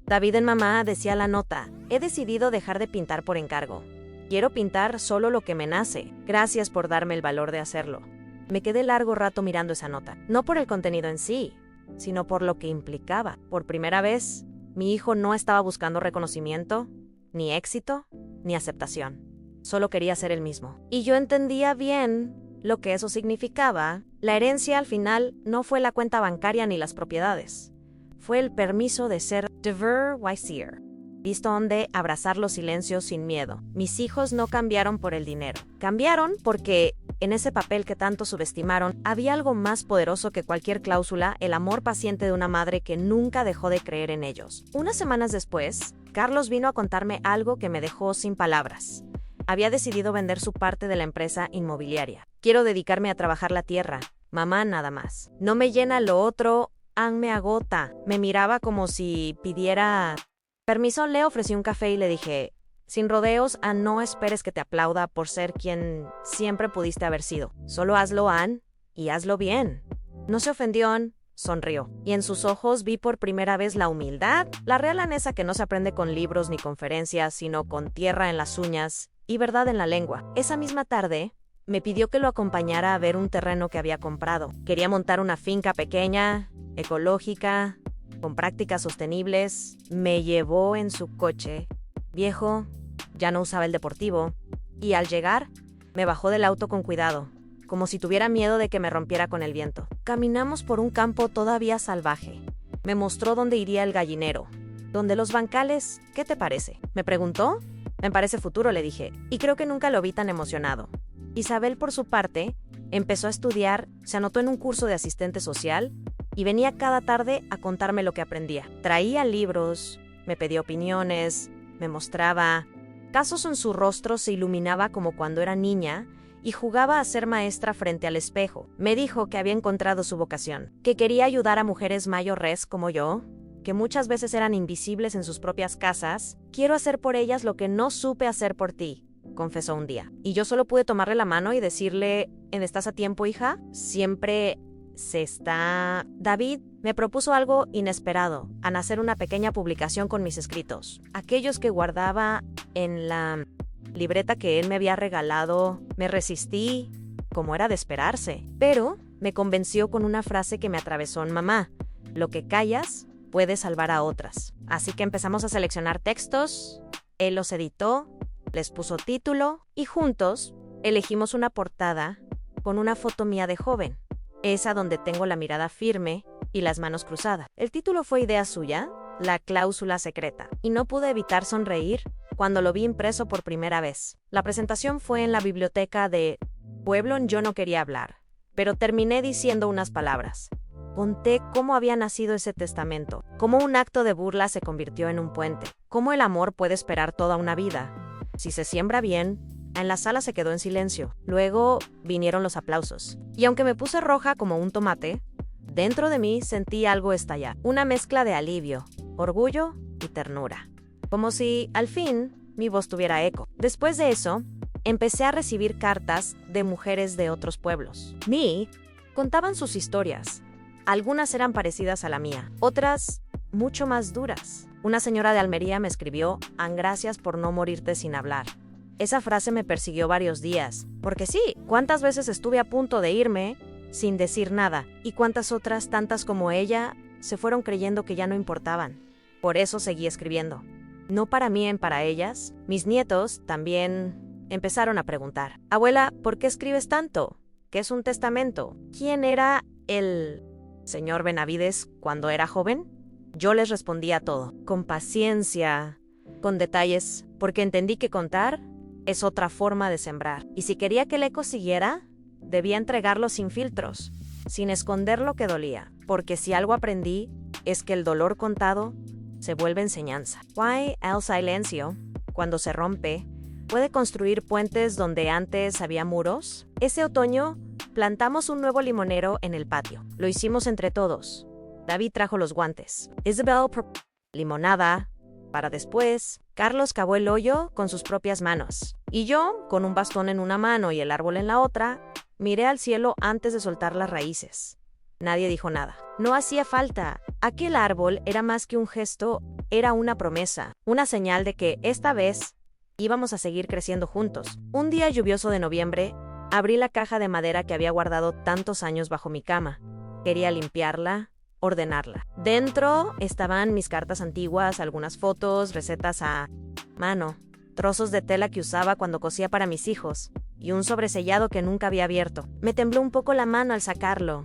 A: David en mamá, decía la nota. He decidido dejar de pintar por encargo. Quiero pintar solo lo que me nace. Gracias por darme el valor de hacerlo. Me quedé largo rato mirando esa nota. No por el contenido en sí, sino por lo que implicaba. Por primera vez, mi hijo no estaba buscando reconocimiento, ni éxito, ni aceptación. Solo quería ser el mismo. Y yo entendía bien lo que eso significaba. La herencia al final no fue la cuenta bancaria ni las propiedades. Fue el permiso de ser Wiser. Visto donde abrazar los silencios sin miedo. Mis hijos no cambiaron por el dinero. Cambiaron porque en ese papel que tanto subestimaron había algo más poderoso que cualquier cláusula, el amor paciente de una madre que nunca dejó de creer en ellos. Unas semanas después, Carlos vino a contarme algo que me dejó sin palabras. Había decidido vender su parte de la empresa inmobiliaria. Quiero dedicarme a trabajar la tierra. Mamá, nada más. No me llena lo otro, me agota. Me miraba como si pidiera permiso. Le ofrecí un café y le dije, sin rodeos, no esperes que te aplauda por ser quien siempre pudiste haber sido. Solo hazlo, y hazlo bien. No se ofendió, sonrió. Y en sus ojos vi por primera vez la humildad, la real anesa que no se aprende con libros ni conferencias, sino con tierra en las uñas y verdad en la lengua. Esa misma tarde, me pidió que lo acompañara a ver un terreno que había comprado. Quería montar una finca pequeña, ecológica, con prácticas sostenibles. Me llevó en su coche, viejo, ya no usaba el deportivo, y al llegar, me bajó del auto con cuidado, como si tuviera miedo de que me rompiera con el viento. Caminamos por un campo todavía salvaje. Me mostró dónde iría el gallinero, donde los bancales. ¿Qué te parece?, me preguntó. Me parece futuro, le dije, y creo que nunca lo vi tan emocionado. Isabel, por su parte, empezó a estudiar, se anotó en un curso de asistente social, y venía cada tarde a contarme lo que aprendía. Traía libros, me pedía opiniones, me mostraba. Casos en su rostro se iluminaba como cuando era niña y jugaba a ser maestra frente al espejo. Me dijo que había encontrado su vocación, que quería ayudar a mujeres mayores como yo, que muchas veces eran invisibles en sus propias casas. Quiero hacer por ellas lo que no supe hacer por ti, confesó un día. Y yo solo pude tomarle la mano y decirle, ¿estás a tiempo, hija? Siempre David me propuso algo inesperado, al hacer una pequeña publicación con mis escritos. Aquellos que guardaba en la libreta que él me había regalado. Me resistí, como era de esperarse, pero me convenció con una frase que me atravesó en mamá: lo que callas puede salvar a otras. Así que empezamos a seleccionar textos, él los editó, les puso título y juntos elegimos una portada con una foto mía de joven, esa donde tengo la mirada firme y las manos cruzadas. El título fue idea suya, La cláusula secreta, y no pude evitar sonreír cuando lo vi impreso por primera vez. La presentación fue en la biblioteca de pueblo. Yo no quería hablar, pero terminé diciendo unas palabras. Conté cómo había nacido ese testamento, cómo un acto de burla se convirtió en un puente, cómo el amor puede esperar toda una vida si se siembra bien. En la sala se quedó en silencio. Luego vinieron los aplausos. Y aunque me puse roja como un tomate, dentro de mí sentí algo estallar. Una mezcla de alivio, orgullo y ternura. Como si, al fin, mi voz tuviera eco. Después de eso, empecé a recibir cartas de mujeres de otros pueblos. Contaban sus historias. Algunas eran parecidas a la mía, otras mucho más duras. Una señora de Almería me escribió: gracias por no morirte sin hablar. Esa frase me persiguió varios días, porque sí, cuántas veces estuve a punto de irme sin decir nada, y cuántas otras, tantas como ella, se fueron creyendo que ya no importaban. Por eso seguí escribiendo. No para mí, para ellas. Mis nietos también empezaron a preguntar: abuela, ¿por qué escribes tanto? ¿Qué es un testamento? ¿Quién era el señor Benavides cuando era joven? Yo les respondía todo, con paciencia, con detalles, porque entendí que contar es otra forma de sembrar. Y si quería que el eco siguiera, debía entregarlo sin filtros, sin esconder lo que dolía, porque si algo aprendí es que el dolor contado se vuelve enseñanza. Why el silencio, cuando se rompe, puede construir puentes donde antes había muros. Ese otoño plantamos un nuevo limonero en el patio. Lo hicimos entre todos. David trajo los guantes. Isabel limonada. Para después, Carlos cavó el hoyo con sus propias manos. Y yo, con un bastón en una mano y el árbol en la otra, miré al cielo antes de soltar las raíces. Nadie dijo nada. No hacía falta. Aquel árbol era más que un gesto, era una promesa, una señal de que esta vez íbamos a seguir creciendo juntos. Un día lluvioso de noviembre, abrí la caja de madera que había guardado tantos años bajo mi cama. Quería limpiarla, ordenarla. Dentro estaban mis cartas antiguas, algunas fotos, recetas a mano, trozos de tela que usaba cuando cosía para mis hijos, y un sobresellado que nunca había abierto. Me tembló un poco la mano al sacarlo.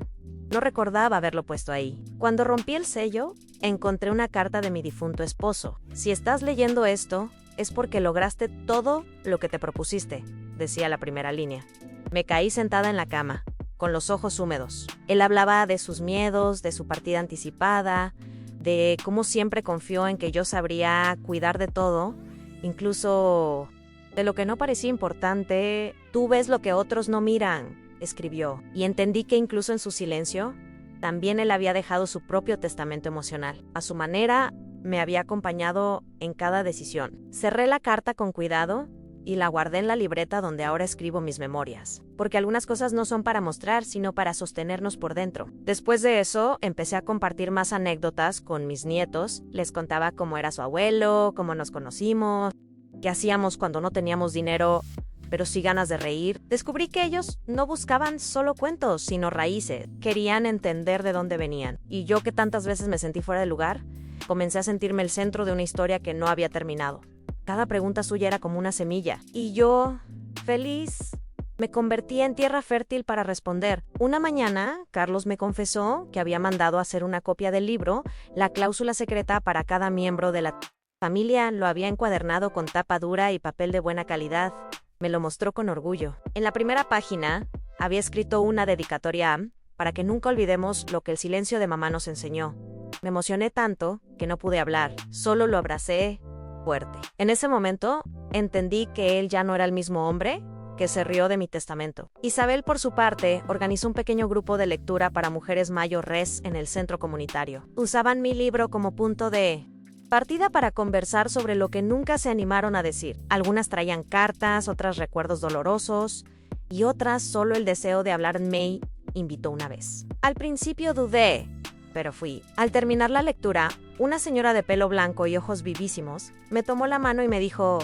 A: No recordaba haberlo puesto ahí. Cuando rompí el sello, encontré una carta de mi difunto esposo. Si estás leyendo esto, es porque lograste todo lo que te propusiste, decía la primera línea. Me caí sentada en la cama, con los ojos húmedos. Él hablaba de sus miedos, de su partida anticipada, de cómo siempre confió en que yo sabría cuidar de todo, incluso de lo que no parecía importante. Tú ves lo que otros no miran, escribió, y entendí que incluso en su silencio, también él había dejado su propio testamento emocional. A su manera, me había acompañado en cada decisión. Cerré la carta con cuidado y la guardé en la libreta donde ahora escribo mis memorias, porque algunas cosas no son para mostrar, sino para sostenernos por dentro. Después de eso, empecé a compartir más anécdotas con mis nietos. Les contaba cómo era su abuelo, cómo nos conocimos, qué hacíamos cuando no teníamos dinero, pero sí ganas de reír. Descubrí que ellos no buscaban solo cuentos, sino raíces. Querían entender de dónde venían. Y yo, que tantas veces me sentí fuera de lugar, comencé a sentirme el centro de una historia que no había terminado. Cada pregunta suya era como una semilla, y yo, feliz, me convertí en tierra fértil para responder. Una mañana, Carlos me confesó que había mandado hacer una copia del libro, La cláusula secreta, para cada miembro de la familia. Lo había encuadernado con tapa dura y papel de buena calidad. Me lo mostró con orgullo. En la primera página, había escrito una dedicatoria para que nunca olvidemos lo que el silencio de mamá nos enseñó. Me emocioné tanto que no pude hablar, solo lo abracé fuerte. En ese momento, entendí que él ya no era el mismo hombre que se rió de mi testamento. Isabel, por su parte, organizó un pequeño grupo de lectura para mujeres mayores en el centro comunitario. Usaban mi libro como punto de partida para conversar sobre lo que nunca se animaron a decir. Algunas traían cartas, otras recuerdos dolorosos, y otras solo el deseo de hablarme invitó una vez. Al principio dudé, pero fui. Al terminar la lectura, una señora de pelo blanco y ojos vivísimos me tomó la mano y me dijo: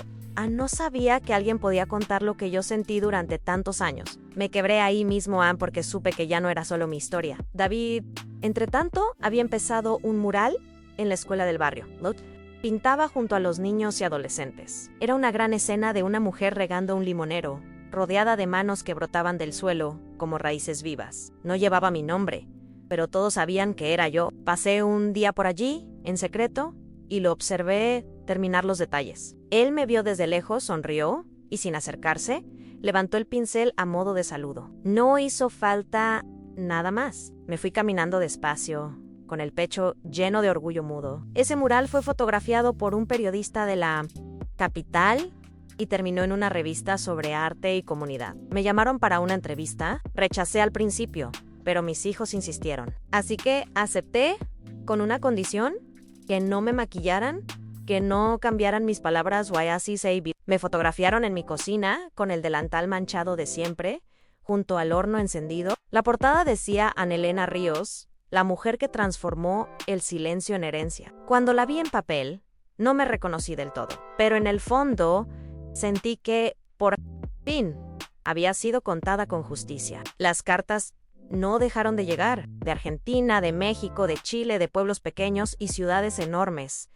A: no sabía que alguien podía contar lo que yo sentí durante tantos años. Me quebré ahí mismo, porque supe que ya no era solo mi historia. David, entre tanto, había empezado un mural en la escuela del barrio. Pintaba junto a los niños y adolescentes. Era una gran escena de una mujer regando un limonero, rodeada de manos que brotaban del suelo como raíces vivas. No llevaba mi nombre, pero todos sabían que era yo. Pasé un día por allí, en secreto, y lo observé terminar los detalles. Él me vio desde lejos, sonrió, y sin acercarse, levantó el pincel a modo de saludo. No hizo falta nada más. Me fui caminando despacio, con el pecho lleno de orgullo mudo. Ese mural fue fotografiado por un periodista de la capital y terminó en una revista sobre arte y comunidad. Me llamaron para una entrevista. Rechacé al principio, pero mis hijos insistieron. Así que acepté, con una condición: que no me maquillaran, que no cambiaran mis palabras o así say. Me fotografiaron en mi cocina, con el delantal manchado de siempre, junto al horno encendido. La portada decía: Ana Elena Ríos, la mujer que transformó el silencio en herencia. Cuando la vi en papel, no me reconocí del todo, pero en el fondo sentí que, por fin, había sido contada con justicia. Las cartas no dejaron de llegar, de Argentina, de México, de Chile, de pueblos pequeños y ciudades enormes,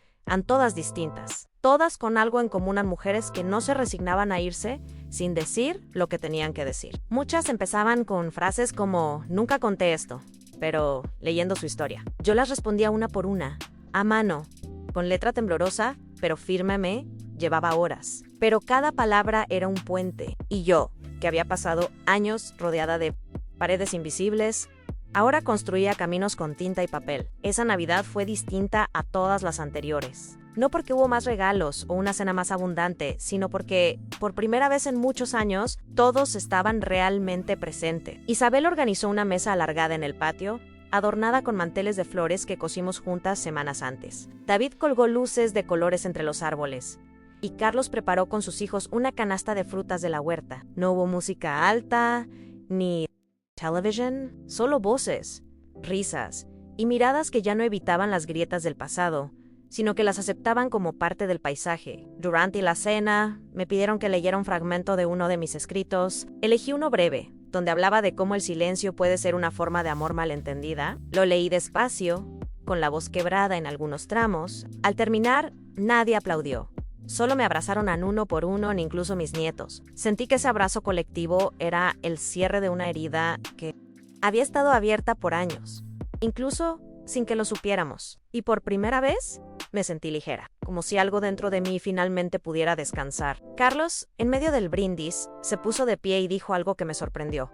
A: todas distintas, todas con algo en común: a mujeres que no se resignaban a irse sin decir lo que tenían que decir. Muchas empezaban con frases como: nunca conté esto, pero leyendo su historia. Yo las respondía una por una, a mano, con letra temblorosa, pero firme. Llevaba horas, pero cada palabra era un puente, y yo, que había pasado años rodeada de paredes invisibles, ahora construía caminos con tinta y papel. Esa Navidad fue distinta a todas las anteriores. No porque hubo más regalos o una cena más abundante, sino porque, por primera vez en muchos años, todos estaban realmente presentes. Isabel organizó una mesa alargada en el patio, adornada con manteles de flores que cosimos juntas semanas antes. David colgó luces de colores entre los árboles, y Carlos preparó con sus hijos una canasta de frutas de la huerta. No hubo música alta, ni television, solo voces, risas y miradas que ya no evitaban las grietas del pasado, sino que las aceptaban como parte del paisaje. Durante la cena, me pidieron que leyera un fragmento de uno de mis escritos. Elegí uno breve, donde hablaba de cómo el silencio puede ser una forma de amor malentendida. Lo leí despacio, con la voz quebrada en algunos tramos. Al terminar, nadie aplaudió. Solo me abrazaron uno por uno, ni incluso mis nietos. Sentí que ese abrazo colectivo era el cierre de una herida que había estado abierta por años, incluso sin que lo supiéramos. Y por primera vez, me sentí ligera, como si algo dentro de mí finalmente pudiera descansar. Carlos, en medio del brindis, se puso de pie y dijo algo que me sorprendió.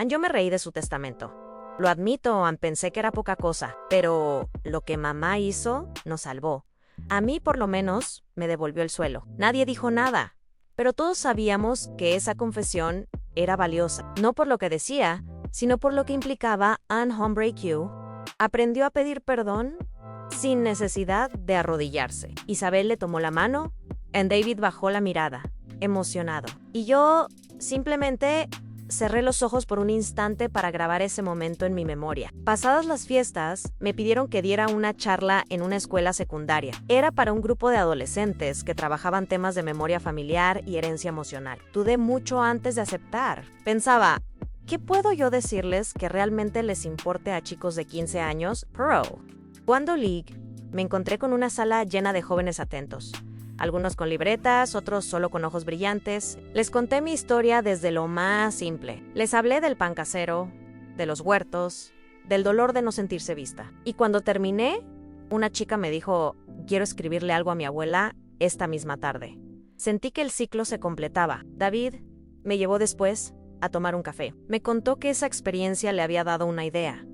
A: Yo me reí de su testamento. Lo admito, pensé que era poca cosa, pero lo que mamá hizo nos salvó. A mí, por lo menos, me devolvió el suelo. Nadie dijo nada, pero todos sabíamos que esa confesión era valiosa, no por lo que decía, sino por lo que implicaba. Anne Hombre Q aprendió a pedir perdón sin necesidad de arrodillarse. Isabel le tomó la mano, y David bajó la mirada, emocionado. Y yo simplemente cerré los ojos por un instante para grabar ese momento en mi memoria. Pasadas las fiestas, me pidieron que diera una charla en una escuela secundaria. Era para un grupo de adolescentes que trabajaban temas de memoria familiar y herencia emocional. Dudé mucho antes de aceptar. Pensaba, ¿qué puedo yo decirles que realmente les importe a chicos de 15 años? Pero cuando League, me encontré con una sala llena de jóvenes atentos. Algunos con libretas, otros solo con ojos brillantes. Les conté mi historia desde lo más simple. Les hablé del pan casero, de los huertos, del dolor de no sentirse vista. Y cuando terminé, una chica me dijo: quiero escribirle algo a mi abuela esta misma tarde. Sentí que el ciclo se completaba. David me llevó después a tomar un café. Me contó que esa experiencia le había dado una idea.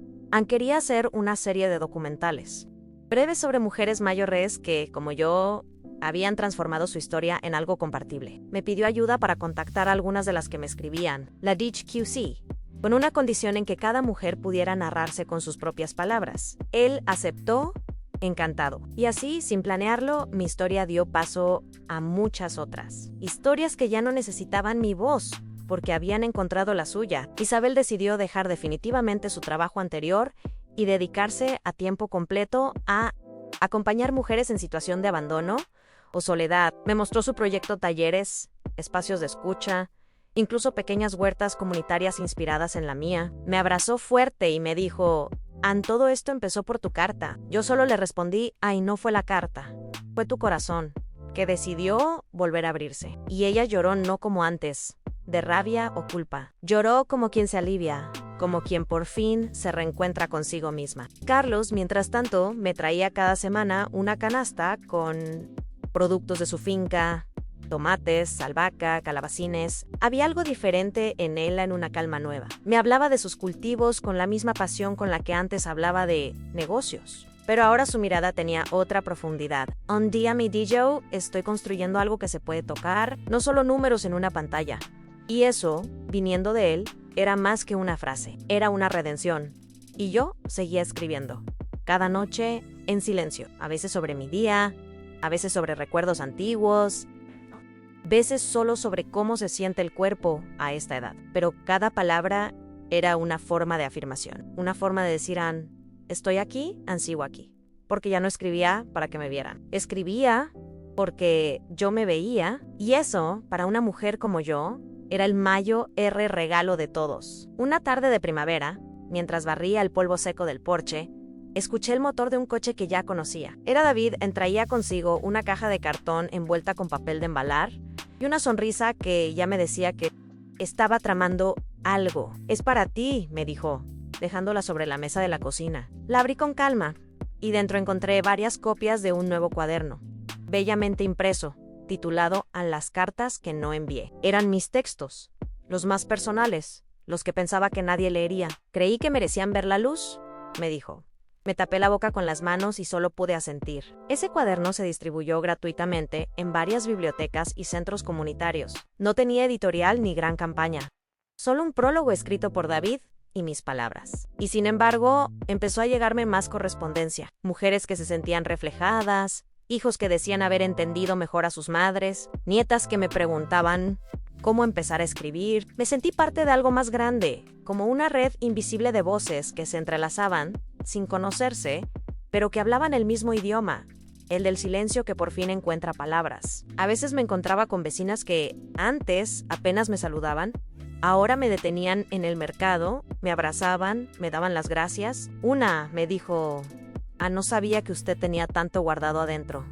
A: Quería hacer una serie de documentales breves sobre mujeres mayores que, como yo, habían transformado su historia en algo compartible. Me pidió ayuda para contactar a algunas de las que me escribían, la DHQC, con una condición en que cada mujer pudiera narrarse con sus propias palabras. Él aceptó, encantado. Y así, sin planearlo, mi historia dio paso a muchas otras. Historias que ya no necesitaban mi voz, porque habían encontrado la suya. Isabel decidió dejar definitivamente su trabajo anterior y dedicarse a tiempo completo a acompañar mujeres en situación de abandono o soledad. Me mostró su proyecto talleres, espacios de escucha, incluso pequeñas huertas comunitarias inspiradas en la mía. Me abrazó fuerte y me dijo: Ann, todo esto empezó por tu carta. Yo solo le respondí: ay, no fue la carta, fue tu corazón, que decidió volver a abrirse. Y ella lloró no como antes, de rabia o culpa. Lloró como quien se alivia, como quien por fin se reencuentra consigo misma. Carlos, mientras tanto, me traía cada semana una canasta con productos de su finca, tomates, albahaca, calabacines. Había algo diferente en él, en una calma nueva. Me hablaba de sus cultivos con la misma pasión con la que antes hablaba de negocios. Pero ahora su mirada tenía otra profundidad. Un día, mi DJ, estoy construyendo algo que se puede tocar, no solo números en una pantalla. Y eso, viniendo de él, era más que una frase, era una redención. Y yo seguía escribiendo. Cada noche, en silencio. A veces sobre mi día, a veces sobre recuerdos antiguos, veces solo sobre cómo se siente el cuerpo a esta edad. Pero cada palabra era una forma de afirmación, una forma de decir: Ann, estoy aquí, Ann, sigo aquí. Porque ya no escribía para que me vieran. Escribía porque yo me veía, y eso, para una mujer como yo, era el mayor regalo de todos. Una tarde de primavera, mientras barría el polvo seco del porche, escuché el motor de un coche que ya conocía. Era David, traía consigo una caja de cartón envuelta con papel de embalar y una sonrisa que ya me decía que estaba tramando algo. Es para ti, me dijo, dejándola sobre la mesa de la cocina. La abrí con calma y dentro encontré varias copias de un nuevo cuaderno, bellamente impreso, titulado A las cartas que no envié. Eran mis textos, los más personales, los que pensaba que nadie leería. Creí que merecían ver la luz, me dijo. Me tapé la boca con las manos y solo pude asentir. Ese cuaderno se distribuyó gratuitamente en varias bibliotecas y centros comunitarios. No tenía editorial ni gran campaña. Solo un prólogo escrito por David y mis palabras. Y sin embargo, empezó a llegarme más correspondencia. Mujeres que se sentían reflejadas, hijos que decían haber entendido mejor a sus madres, nietas que me preguntaban cómo empezar a escribir. Me sentí parte de algo más grande, como una red invisible de voces que se entrelazaban, sin conocerse, pero que hablaban el mismo idioma, el del silencio que por fin encuentra palabras. A veces me encontraba con vecinas que antes apenas me saludaban, ahora me detenían en el mercado, me abrazaban, me daban las gracias. Una me dijo: Ah, no sabía que usted tenía tanto guardado adentro.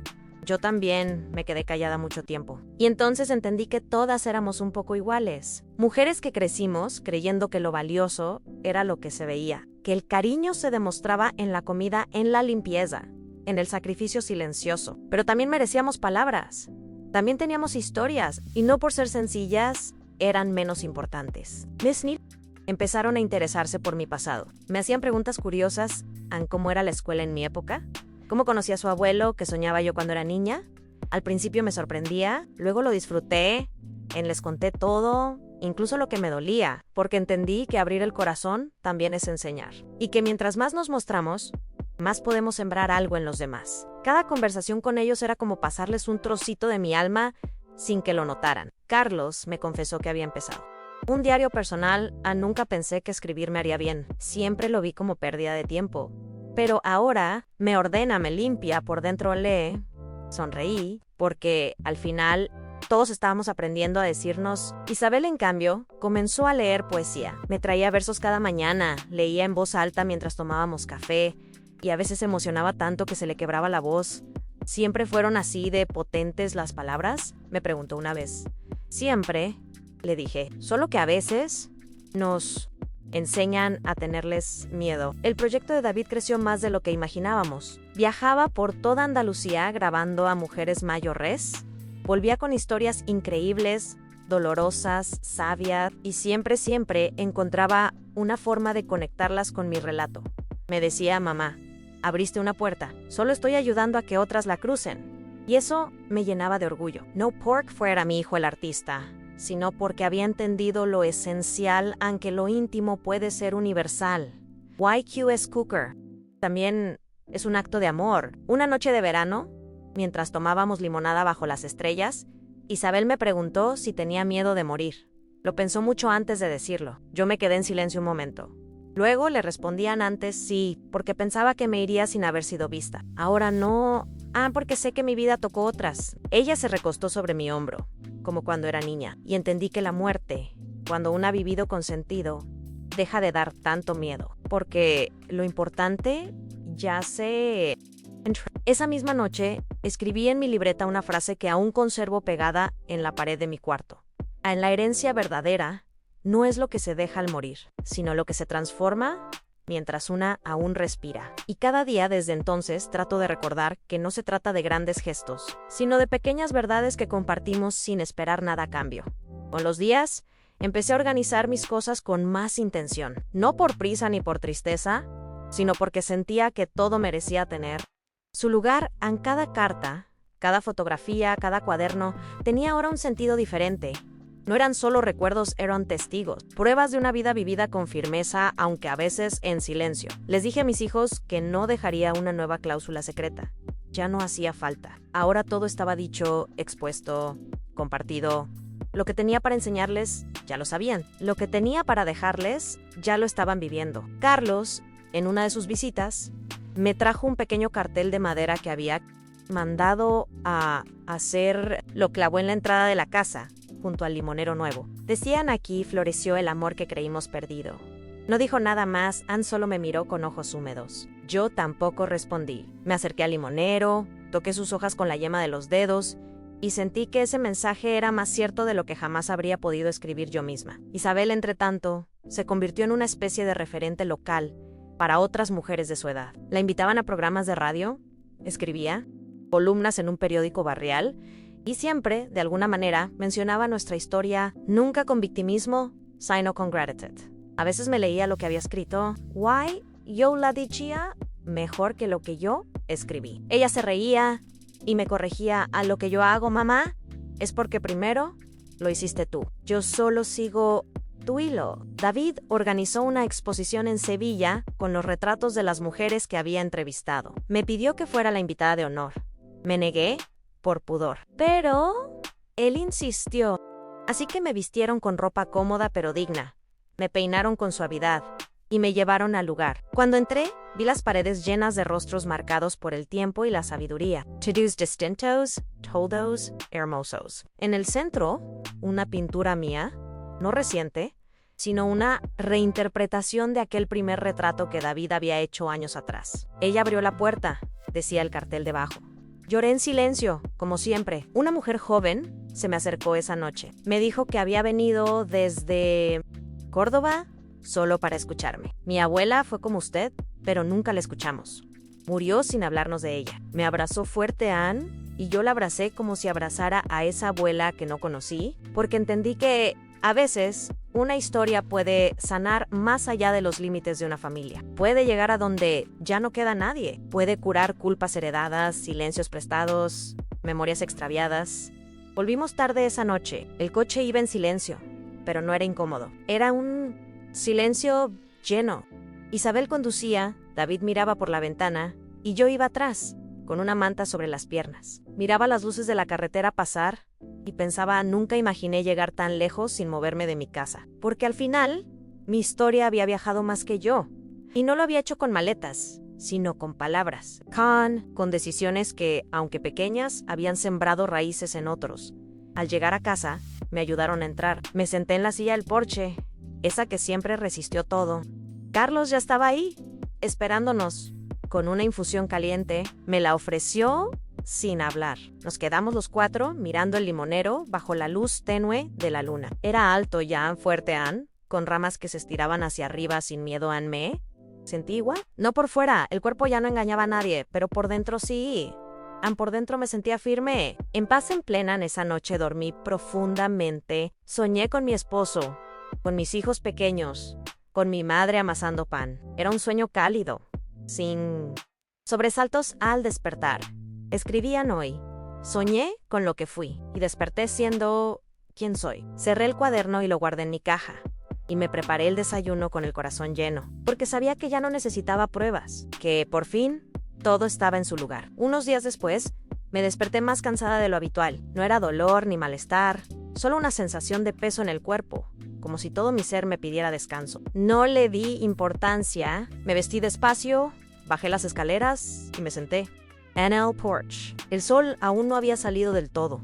A: Yo también me quedé callada mucho tiempo. Y entonces entendí que todas éramos un poco iguales. Mujeres que crecimos creyendo que lo valioso era lo que se veía, que el cariño se demostraba en la comida, en la limpieza, en el sacrificio silencioso. Pero también merecíamos palabras. También teníamos historias, y no por ser sencillas, eran menos importantes. Miss Neal empezaron a interesarse por mi pasado. Me hacían preguntas curiosas en cómo era la escuela en mi época, cómo conocí a su abuelo, que soñaba yo cuando era niña. Al principio me sorprendía, luego lo disfruté, les conté todo, incluso lo que me dolía, porque entendí que abrir el corazón también es enseñar. Y que mientras más nos mostramos, más podemos sembrar algo en los demás. Cada conversación con ellos era como pasarles un trocito de mi alma sin que lo notaran. Carlos me confesó que había empezado un diario personal. Nunca pensé que escribir me haría bien. Siempre lo vi como pérdida de tiempo. Pero ahora me ordena, me limpia, por dentro lee. Sonreí, porque al final todos estábamos aprendiendo a decirnos. Isabel, en cambio, comenzó a leer poesía. Me traía versos cada mañana, leía en voz alta mientras tomábamos café, y a veces se emocionaba tanto que se le quebraba la voz. ¿Siempre fueron así de potentes las palabras?, me preguntó una vez. Siempre, le dije, solo que a veces nos enseñan a tenerles miedo. El proyecto de David creció más de lo que imaginábamos. Viajaba por toda Andalucía grabando a mujeres mayores. Volvía con historias increíbles, dolorosas, sabias, y siempre encontraba una forma de conectarlas con mi relato. Me decía: mamá, abriste una puerta, solo estoy ayudando a que otras la crucen. Y eso me llenaba de orgullo. No porque fuera mi hijo el artista, sino porque había entendido lo esencial, aunque lo íntimo puede ser universal. YQS Cooker también es un acto de amor. Una noche de verano, mientras tomábamos limonada bajo las estrellas, Isabel me preguntó si tenía miedo de morir. Lo pensó mucho antes de decirlo. Yo me quedé en silencio un momento. Luego le respondían antes sí, porque pensaba que me iría sin haber sido vista. Ahora no. Porque sé que mi vida tocó otras. Ella se recostó sobre mi hombro, como cuando era niña, y entendí que la muerte, cuando uno ha vivido con sentido, deja de dar tanto miedo, porque lo importante ya se... Esa misma noche, escribí en mi libreta una frase que aún conservo pegada en la pared de mi cuarto. En la herencia verdadera, no es lo que se deja al morir, sino lo que se transforma mientras una aún respira. Y cada día desde entonces trato de recordar que no se trata de grandes gestos, sino de pequeñas verdades que compartimos sin esperar nada a cambio. Con los días, empecé a organizar mis cosas con más intención, no por prisa ni por tristeza, sino porque sentía que todo merecía tener su lugar. En cada carta, cada fotografía, cada cuaderno, tenía ahora un sentido diferente. No eran solo recuerdos, eran testigos, pruebas de una vida vivida con firmeza, aunque a veces en silencio. Les dije a mis hijos que no dejaría una nueva cláusula secreta. Ya no hacía falta. Ahora todo estaba dicho, expuesto, compartido. Lo que tenía para enseñarles, ya lo sabían. Lo que tenía para dejarles, ya lo estaban viviendo. Carlos, en una de sus visitas, me trajo un pequeño cartel de madera que había mandado a hacer. Lo clavó en la entrada de la casa, junto al limonero nuevo. Decían: aquí floreció el amor que creímos perdido. No dijo nada más, Ann solo me miró con ojos húmedos. Yo tampoco respondí. Me acerqué al limonero, toqué sus hojas con la yema de los dedos y sentí que ese mensaje era más cierto de lo que jamás habría podido escribir yo misma. Isabel, entre tanto, se convirtió en una especie de referente local para otras mujeres de su edad. La invitaban a programas de radio, escribía columnas en un periódico barrial y siempre, de alguna manera, mencionaba nuestra historia, nunca con victimismo, sino con gratitud. A veces me leía lo que había escrito. Why, yo la decía mejor que lo que yo escribí. Ella se reía y me corregía: a lo que yo hago, mamá, es porque primero lo hiciste tú. Yo solo sigo tu hilo. David organizó una exposición en Sevilla con los retratos de las mujeres que había entrevistado. Me pidió que fuera la invitada de honor. Me negué por pudor. Pero él insistió. Así que me vistieron con ropa cómoda pero digna. Me peinaron con suavidad y me llevaron al lugar. Cuando entré, vi las paredes llenas de rostros marcados por el tiempo y la sabiduría. Todos distintos, todos hermosos. En el centro, una pintura mía, no reciente, sino una reinterpretación de aquel primer retrato que David había hecho años atrás. Ella abrió la puerta, decía el cartel debajo. Lloré en silencio, como siempre. Una mujer joven se me acercó esa noche. Me dijo que había venido desde Córdoba solo para escucharme. Mi abuela fue como usted, pero nunca la escuchamos. Murió sin hablarnos de ella. Me abrazó fuerte Ann y yo la abracé como si abrazara a esa abuela que no conocí, porque entendí que a veces una historia puede sanar más allá de los límites de una familia. Puede llegar a donde ya no queda nadie. Puede curar culpas heredadas, silencios prestados, memorias extraviadas. Volvimos tarde esa noche. El coche iba en silencio, pero no era incómodo. Era un silencio lleno. Isabel conducía, David miraba por la ventana y yo iba atrás, con una manta sobre las piernas. Miraba las luces de la carretera pasar y pensaba: nunca imaginé llegar tan lejos sin moverme de mi casa. Porque al final, mi historia había viajado más que yo. Y no lo había hecho con maletas, sino con palabras. Con decisiones que, aunque pequeñas, habían sembrado raíces en otros. Al llegar a casa, me ayudaron a entrar. Me senté en la silla del porche, esa que siempre resistió todo. Carlos ya estaba ahí, esperándonos. Con una infusión caliente, me la ofreció sin hablar. Nos quedamos los cuatro mirando el limonero bajo la luz tenue de la luna. Era alto ya, fuerte Ann, con ramas que se estiraban hacia arriba sin miedo. Ann me sentí igual. No por fuera, el cuerpo ya no engañaba a nadie, pero por dentro sí. Ann, por dentro me sentía firme. En paz en plena, en esa noche dormí profundamente. Soñé con mi esposo, con mis hijos pequeños, con mi madre amasando pan. Era un sueño cálido, sin sobresaltos al despertar. Escribían hoy. Soñé con lo que fui y desperté siendo quien soy. Cerré el cuaderno y lo guardé en mi caja. Y me preparé el desayuno con el corazón lleno, porque sabía que ya no necesitaba pruebas, que por fin todo estaba en su lugar. Unos días después, me desperté más cansada de lo habitual. No era dolor ni malestar, solo una sensación de peso en el cuerpo, como si todo mi ser me pidiera descanso. No le di importancia, me vestí despacio, bajé las escaleras y me senté. En el porch. El sol aún no había salido del todo,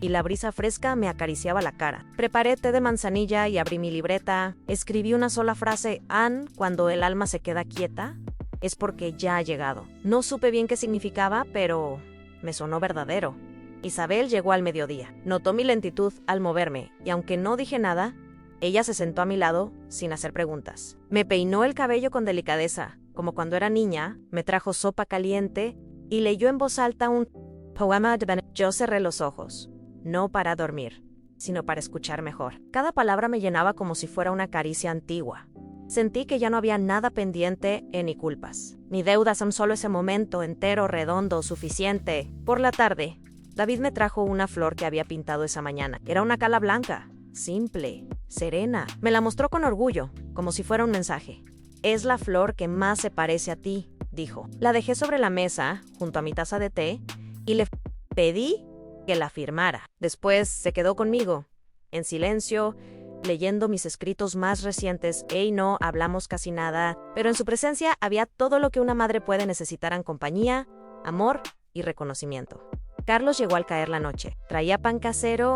A: y la brisa fresca me acariciaba la cara. Preparé té de manzanilla y abrí mi libreta. Escribí una sola frase: Ann, cuando el alma se queda quieta, es porque ya ha llegado. No supe bien qué significaba, pero me sonó verdadero. Isabel llegó al mediodía. Notó mi lentitud al moverme, y aunque no dije nada, ella se sentó a mi lado sin hacer preguntas. Me peinó el cabello con delicadeza, como cuando era niña, me trajo sopa caliente y leyó en voz alta un poema de Benedicto. Yo cerré los ojos, no para dormir, sino para escuchar mejor. Cada palabra me llenaba como si fuera una caricia antigua. Sentí que ya no había nada pendiente ni culpas, ni deudas, solo ese momento entero, redondo, suficiente. Por la tarde, David me trajo una flor que había pintado esa mañana. Era una cala blanca, simple, serena. Me la mostró con orgullo, como si fuera un mensaje. Es la flor que más se parece a ti, dijo. La dejé sobre la mesa, junto a mi taza de té, y le pedí que la firmara. Después se quedó conmigo, en silencio, leyendo mis escritos más recientes. No hablamos casi nada, pero en su presencia había todo lo que una madre puede necesitar: en compañía, amor y reconocimiento. Carlos llegó al caer la noche. Traía pan casero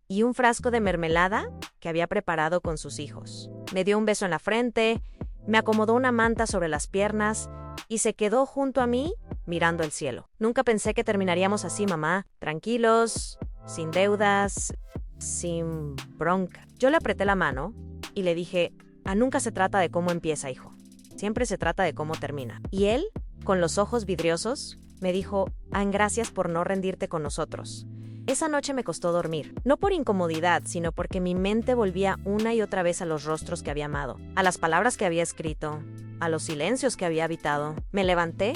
A: y un frasco de mermelada que había preparado con sus hijos. Me dio un beso en la frente, me acomodó una manta sobre las piernas y se quedó junto a mí mirando el cielo. Nunca pensé que terminaríamos así, mamá, tranquilos, sin deudas, sin bronca. Yo le apreté la mano y le dije: nunca se trata de cómo empieza, hijo. Siempre se trata de cómo termina. Y él, con los ojos vidriosos, me dijo: gracias por no rendirte con nosotros. Esa noche me costó dormir, no por incomodidad, sino porque mi mente volvía una y otra vez a los rostros que había amado, a las palabras que había escrito, a los silencios que había habitado. Me levanté,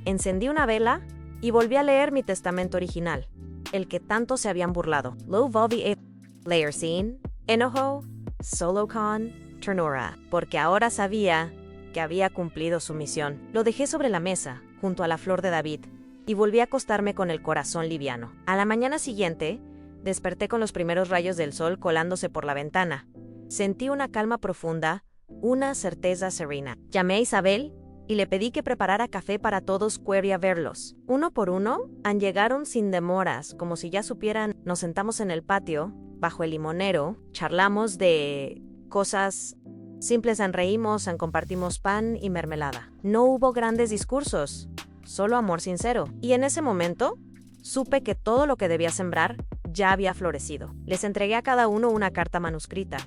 A: encendí una vela y volví a leer mi testamento original, el que tanto se habían burlado. Lo volví a leer sin enojo, solo con ternura, porque ahora sabía que había cumplido su misión. Lo dejé sobre la mesa, junto a la flor de David, y volví a acostarme con el corazón liviano. A la mañana siguiente, desperté con los primeros rayos del sol colándose por la ventana. Sentí una calma profunda, una certeza serena. Llamé a Isabel y le pedí que preparara café para todos. Quería verlos. Uno por uno, llegaron sin demoras, como si ya supieran. Nos sentamos en el patio, bajo el limonero, charlamos de cosas simples, reímos, compartimos pan y mermelada. No hubo grandes discursos, solo amor sincero. Y en ese momento, supe que todo lo que debía sembrar ya había florecido. Les entregué a cada uno una carta manuscrita.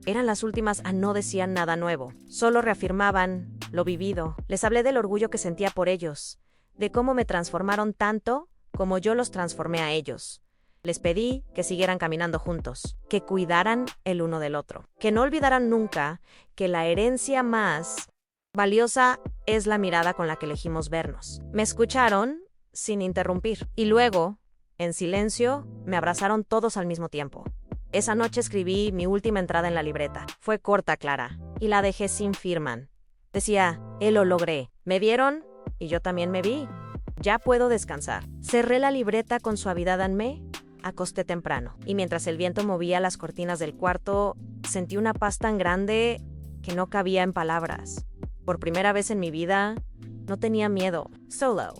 A: Eran las últimas, no decían nada nuevo, solo reafirmaban lo vivido. Les hablé del orgullo que sentía por ellos, de cómo me transformaron tanto como yo los transformé a ellos. Les pedí que siguieran caminando juntos, que cuidaran el uno del otro, que no olvidaran nunca que la herencia más valiosa es la mirada con la que elegimos vernos. Me escucharon sin interrumpir, y luego, en silencio, me abrazaron todos al mismo tiempo. Esa noche escribí mi última entrada en la libreta. Fue corta, clara, y la dejé sin firman. Decía: lo logré. Me vieron y yo también me vi. Ya puedo descansar. Cerré la libreta con suavidad. Me acosté temprano, y mientras el viento movía las cortinas del cuarto, sentí una paz tan grande que no cabía en palabras. Por primera vez en mi vida, no tenía miedo. Solo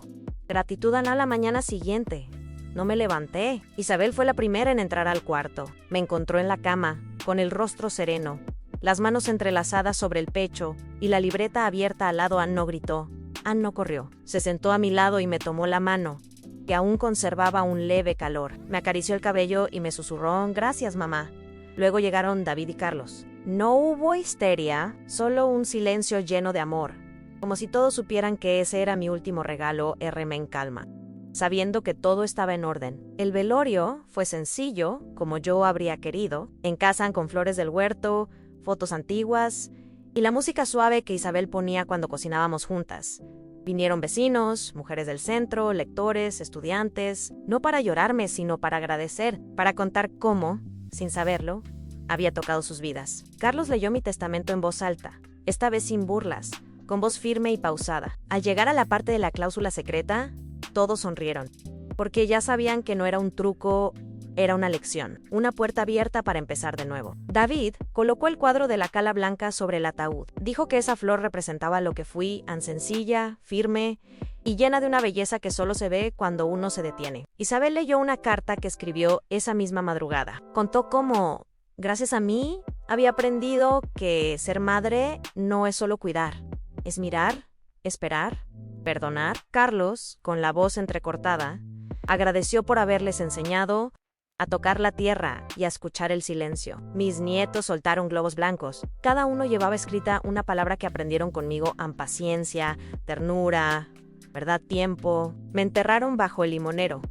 A: gratitud. A la mañana siguiente, no me levanté. Isabel fue la primera en entrar al cuarto. Me encontró en la cama, con el rostro sereno, las manos entrelazadas sobre el pecho y la libreta abierta al lado. No gritó, no corrió. Se sentó a mi lado y me tomó la mano, que aún conservaba un leve calor. Me acarició el cabello y me susurró: gracias, mamá. Luego llegaron David y Carlos. No hubo histeria, solo un silencio lleno de amor, como si todos supieran que ese era mi último regalo. Me en calma, sabiendo que todo estaba en orden. El velorio fue sencillo, como yo habría querido, en casa, con flores del huerto, fotos antiguas y la música suave que Isabel ponía cuando cocinábamos juntas. Vinieron vecinos, mujeres del centro, lectores, estudiantes, no para llorarme, sino para agradecer, para contar cómo, sin saberlo, había tocado sus vidas. Carlos leyó mi testamento en voz alta, esta vez sin burlas, con voz firme y pausada. Al llegar a la parte de la cláusula secreta, todos sonrieron, porque ya sabían que no era un truco Era una lección, una puerta abierta para empezar de nuevo. David colocó el cuadro de la cala blanca sobre el ataúd. Dijo que esa flor representaba lo que fui, tan sencilla, firme y llena de una belleza que solo se ve cuando uno se detiene. Isabel leyó una carta que escribió esa misma madrugada. Contó cómo, gracias a mí, había aprendido que ser madre no es solo cuidar, es mirar, esperar, perdonar. Carlos, con la voz entrecortada, agradeció por haberles enseñado a tocar la tierra y a escuchar el silencio. Mis nietos soltaron globos blancos. Cada uno llevaba escrita una palabra que aprendieron conmigo: paciencia, ternura, verdad, tiempo. Me enterraron bajo el limonero.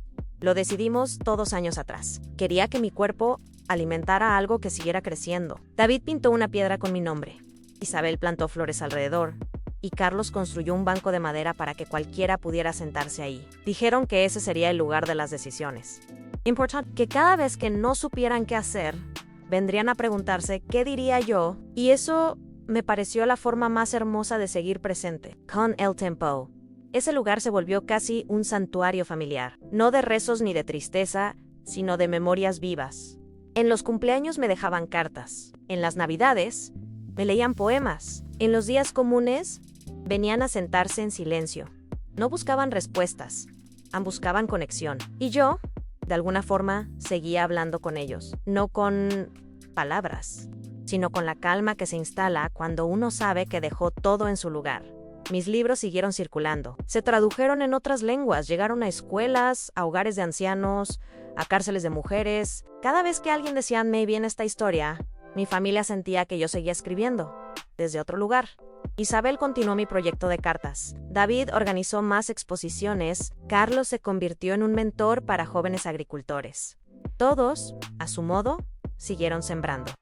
A: Lo decidimos todos años atrás. Quería que mi cuerpo alimentara algo que siguiera creciendo. David pintó una piedra con mi nombre. Isabel plantó flores alrededor. Y Carlos construyó un banco de madera para que cualquiera pudiera sentarse ahí. Dijeron que ese sería el lugar de las decisiones. Importante que cada vez que no supieran qué hacer, vendrían a preguntarse qué diría yo, y eso me pareció la forma más hermosa de seguir presente. Con el tiempo, ese lugar se volvió casi un santuario familiar, no de rezos ni de tristeza, sino de memorias vivas. En los cumpleaños me dejaban cartas, en las navidades me leían poemas, en los días comunes venían a sentarse en silencio. No buscaban respuestas, buscaban conexión. Y yo, de alguna forma, seguía hablando con ellos. No con palabras, sino con la calma que se instala cuando uno sabe que dejó todo en su lugar. Mis libros siguieron circulando. Se tradujeron en otras lenguas, llegaron a escuelas, a hogares de ancianos, a cárceles de mujeres. Cada vez que alguien decía "me viene esta historia", mi familia sentía que yo seguía escribiendo, desde otro lugar. Isabel continuó mi proyecto de cartas. David organizó más exposiciones. Carlos se convirtió en un mentor para jóvenes agricultores. Todos, a su modo, siguieron sembrando.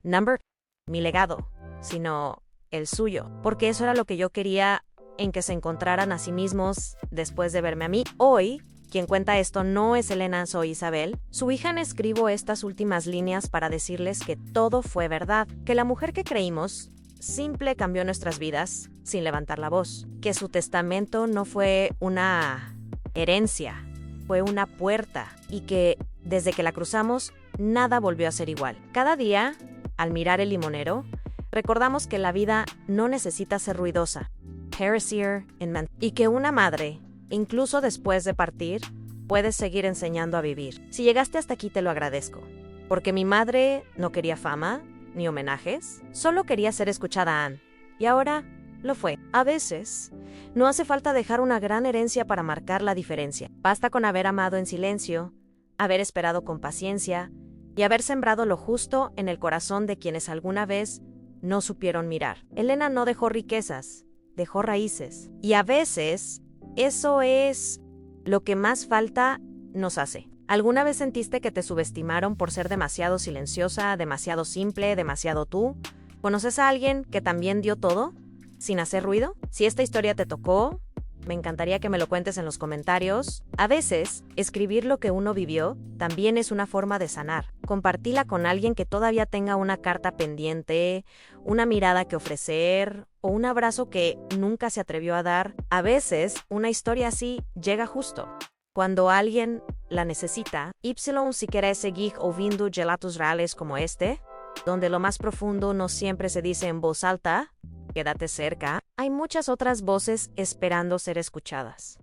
A: Mi legado, sino el suyo, porque eso era lo que yo quería, en que se encontraran a sí mismos después de verme a mí. Hoy, quien cuenta esto no es Elena, soy Isabel. Su hija. Escribo estas últimas líneas para decirles que todo fue verdad, que la mujer que creímos simple cambió nuestras vidas sin levantar la voz, que su testamento no fue una herencia, fue una puerta, y que desde que la cruzamos nada volvió a ser igual. Cada día, al mirar el limonero, recordamos que la vida no necesita ser ruidosa, y que una madre, incluso después de partir, puede seguir enseñando a vivir. Si llegaste hasta aquí, te lo agradezco, porque mi madre no quería fama ni homenajes, solo quería ser escuchada, Anne. Y ahora lo fue. A veces, no hace falta dejar una gran herencia para marcar la diferencia. Basta con haber amado en silencio, haber esperado con paciencia y haber sembrado lo justo en el corazón de quienes alguna vez no supieron mirar. Elena no dejó riquezas, dejó raíces. Y a veces, eso es lo que más falta nos hace. ¿Alguna vez sentiste que te subestimaron por ser demasiado silenciosa, demasiado simple, demasiado tú? ¿Conoces a alguien que también dio todo, sin hacer ruido? Si esta historia te tocó, me encantaría que me lo cuentes en los comentarios. A veces, escribir lo que uno vivió también es una forma de sanar. Compartila con alguien que todavía tenga una carta pendiente, una mirada que ofrecer o un abrazo que nunca se atrevió a dar. A veces, una historia así llega justo cuando alguien la necesita. Si querés seguir ouvindo relatos reales como este, donde lo más profundo no siempre se dice en voz alta, quédate cerca. Hay muchas otras voces esperando ser escuchadas.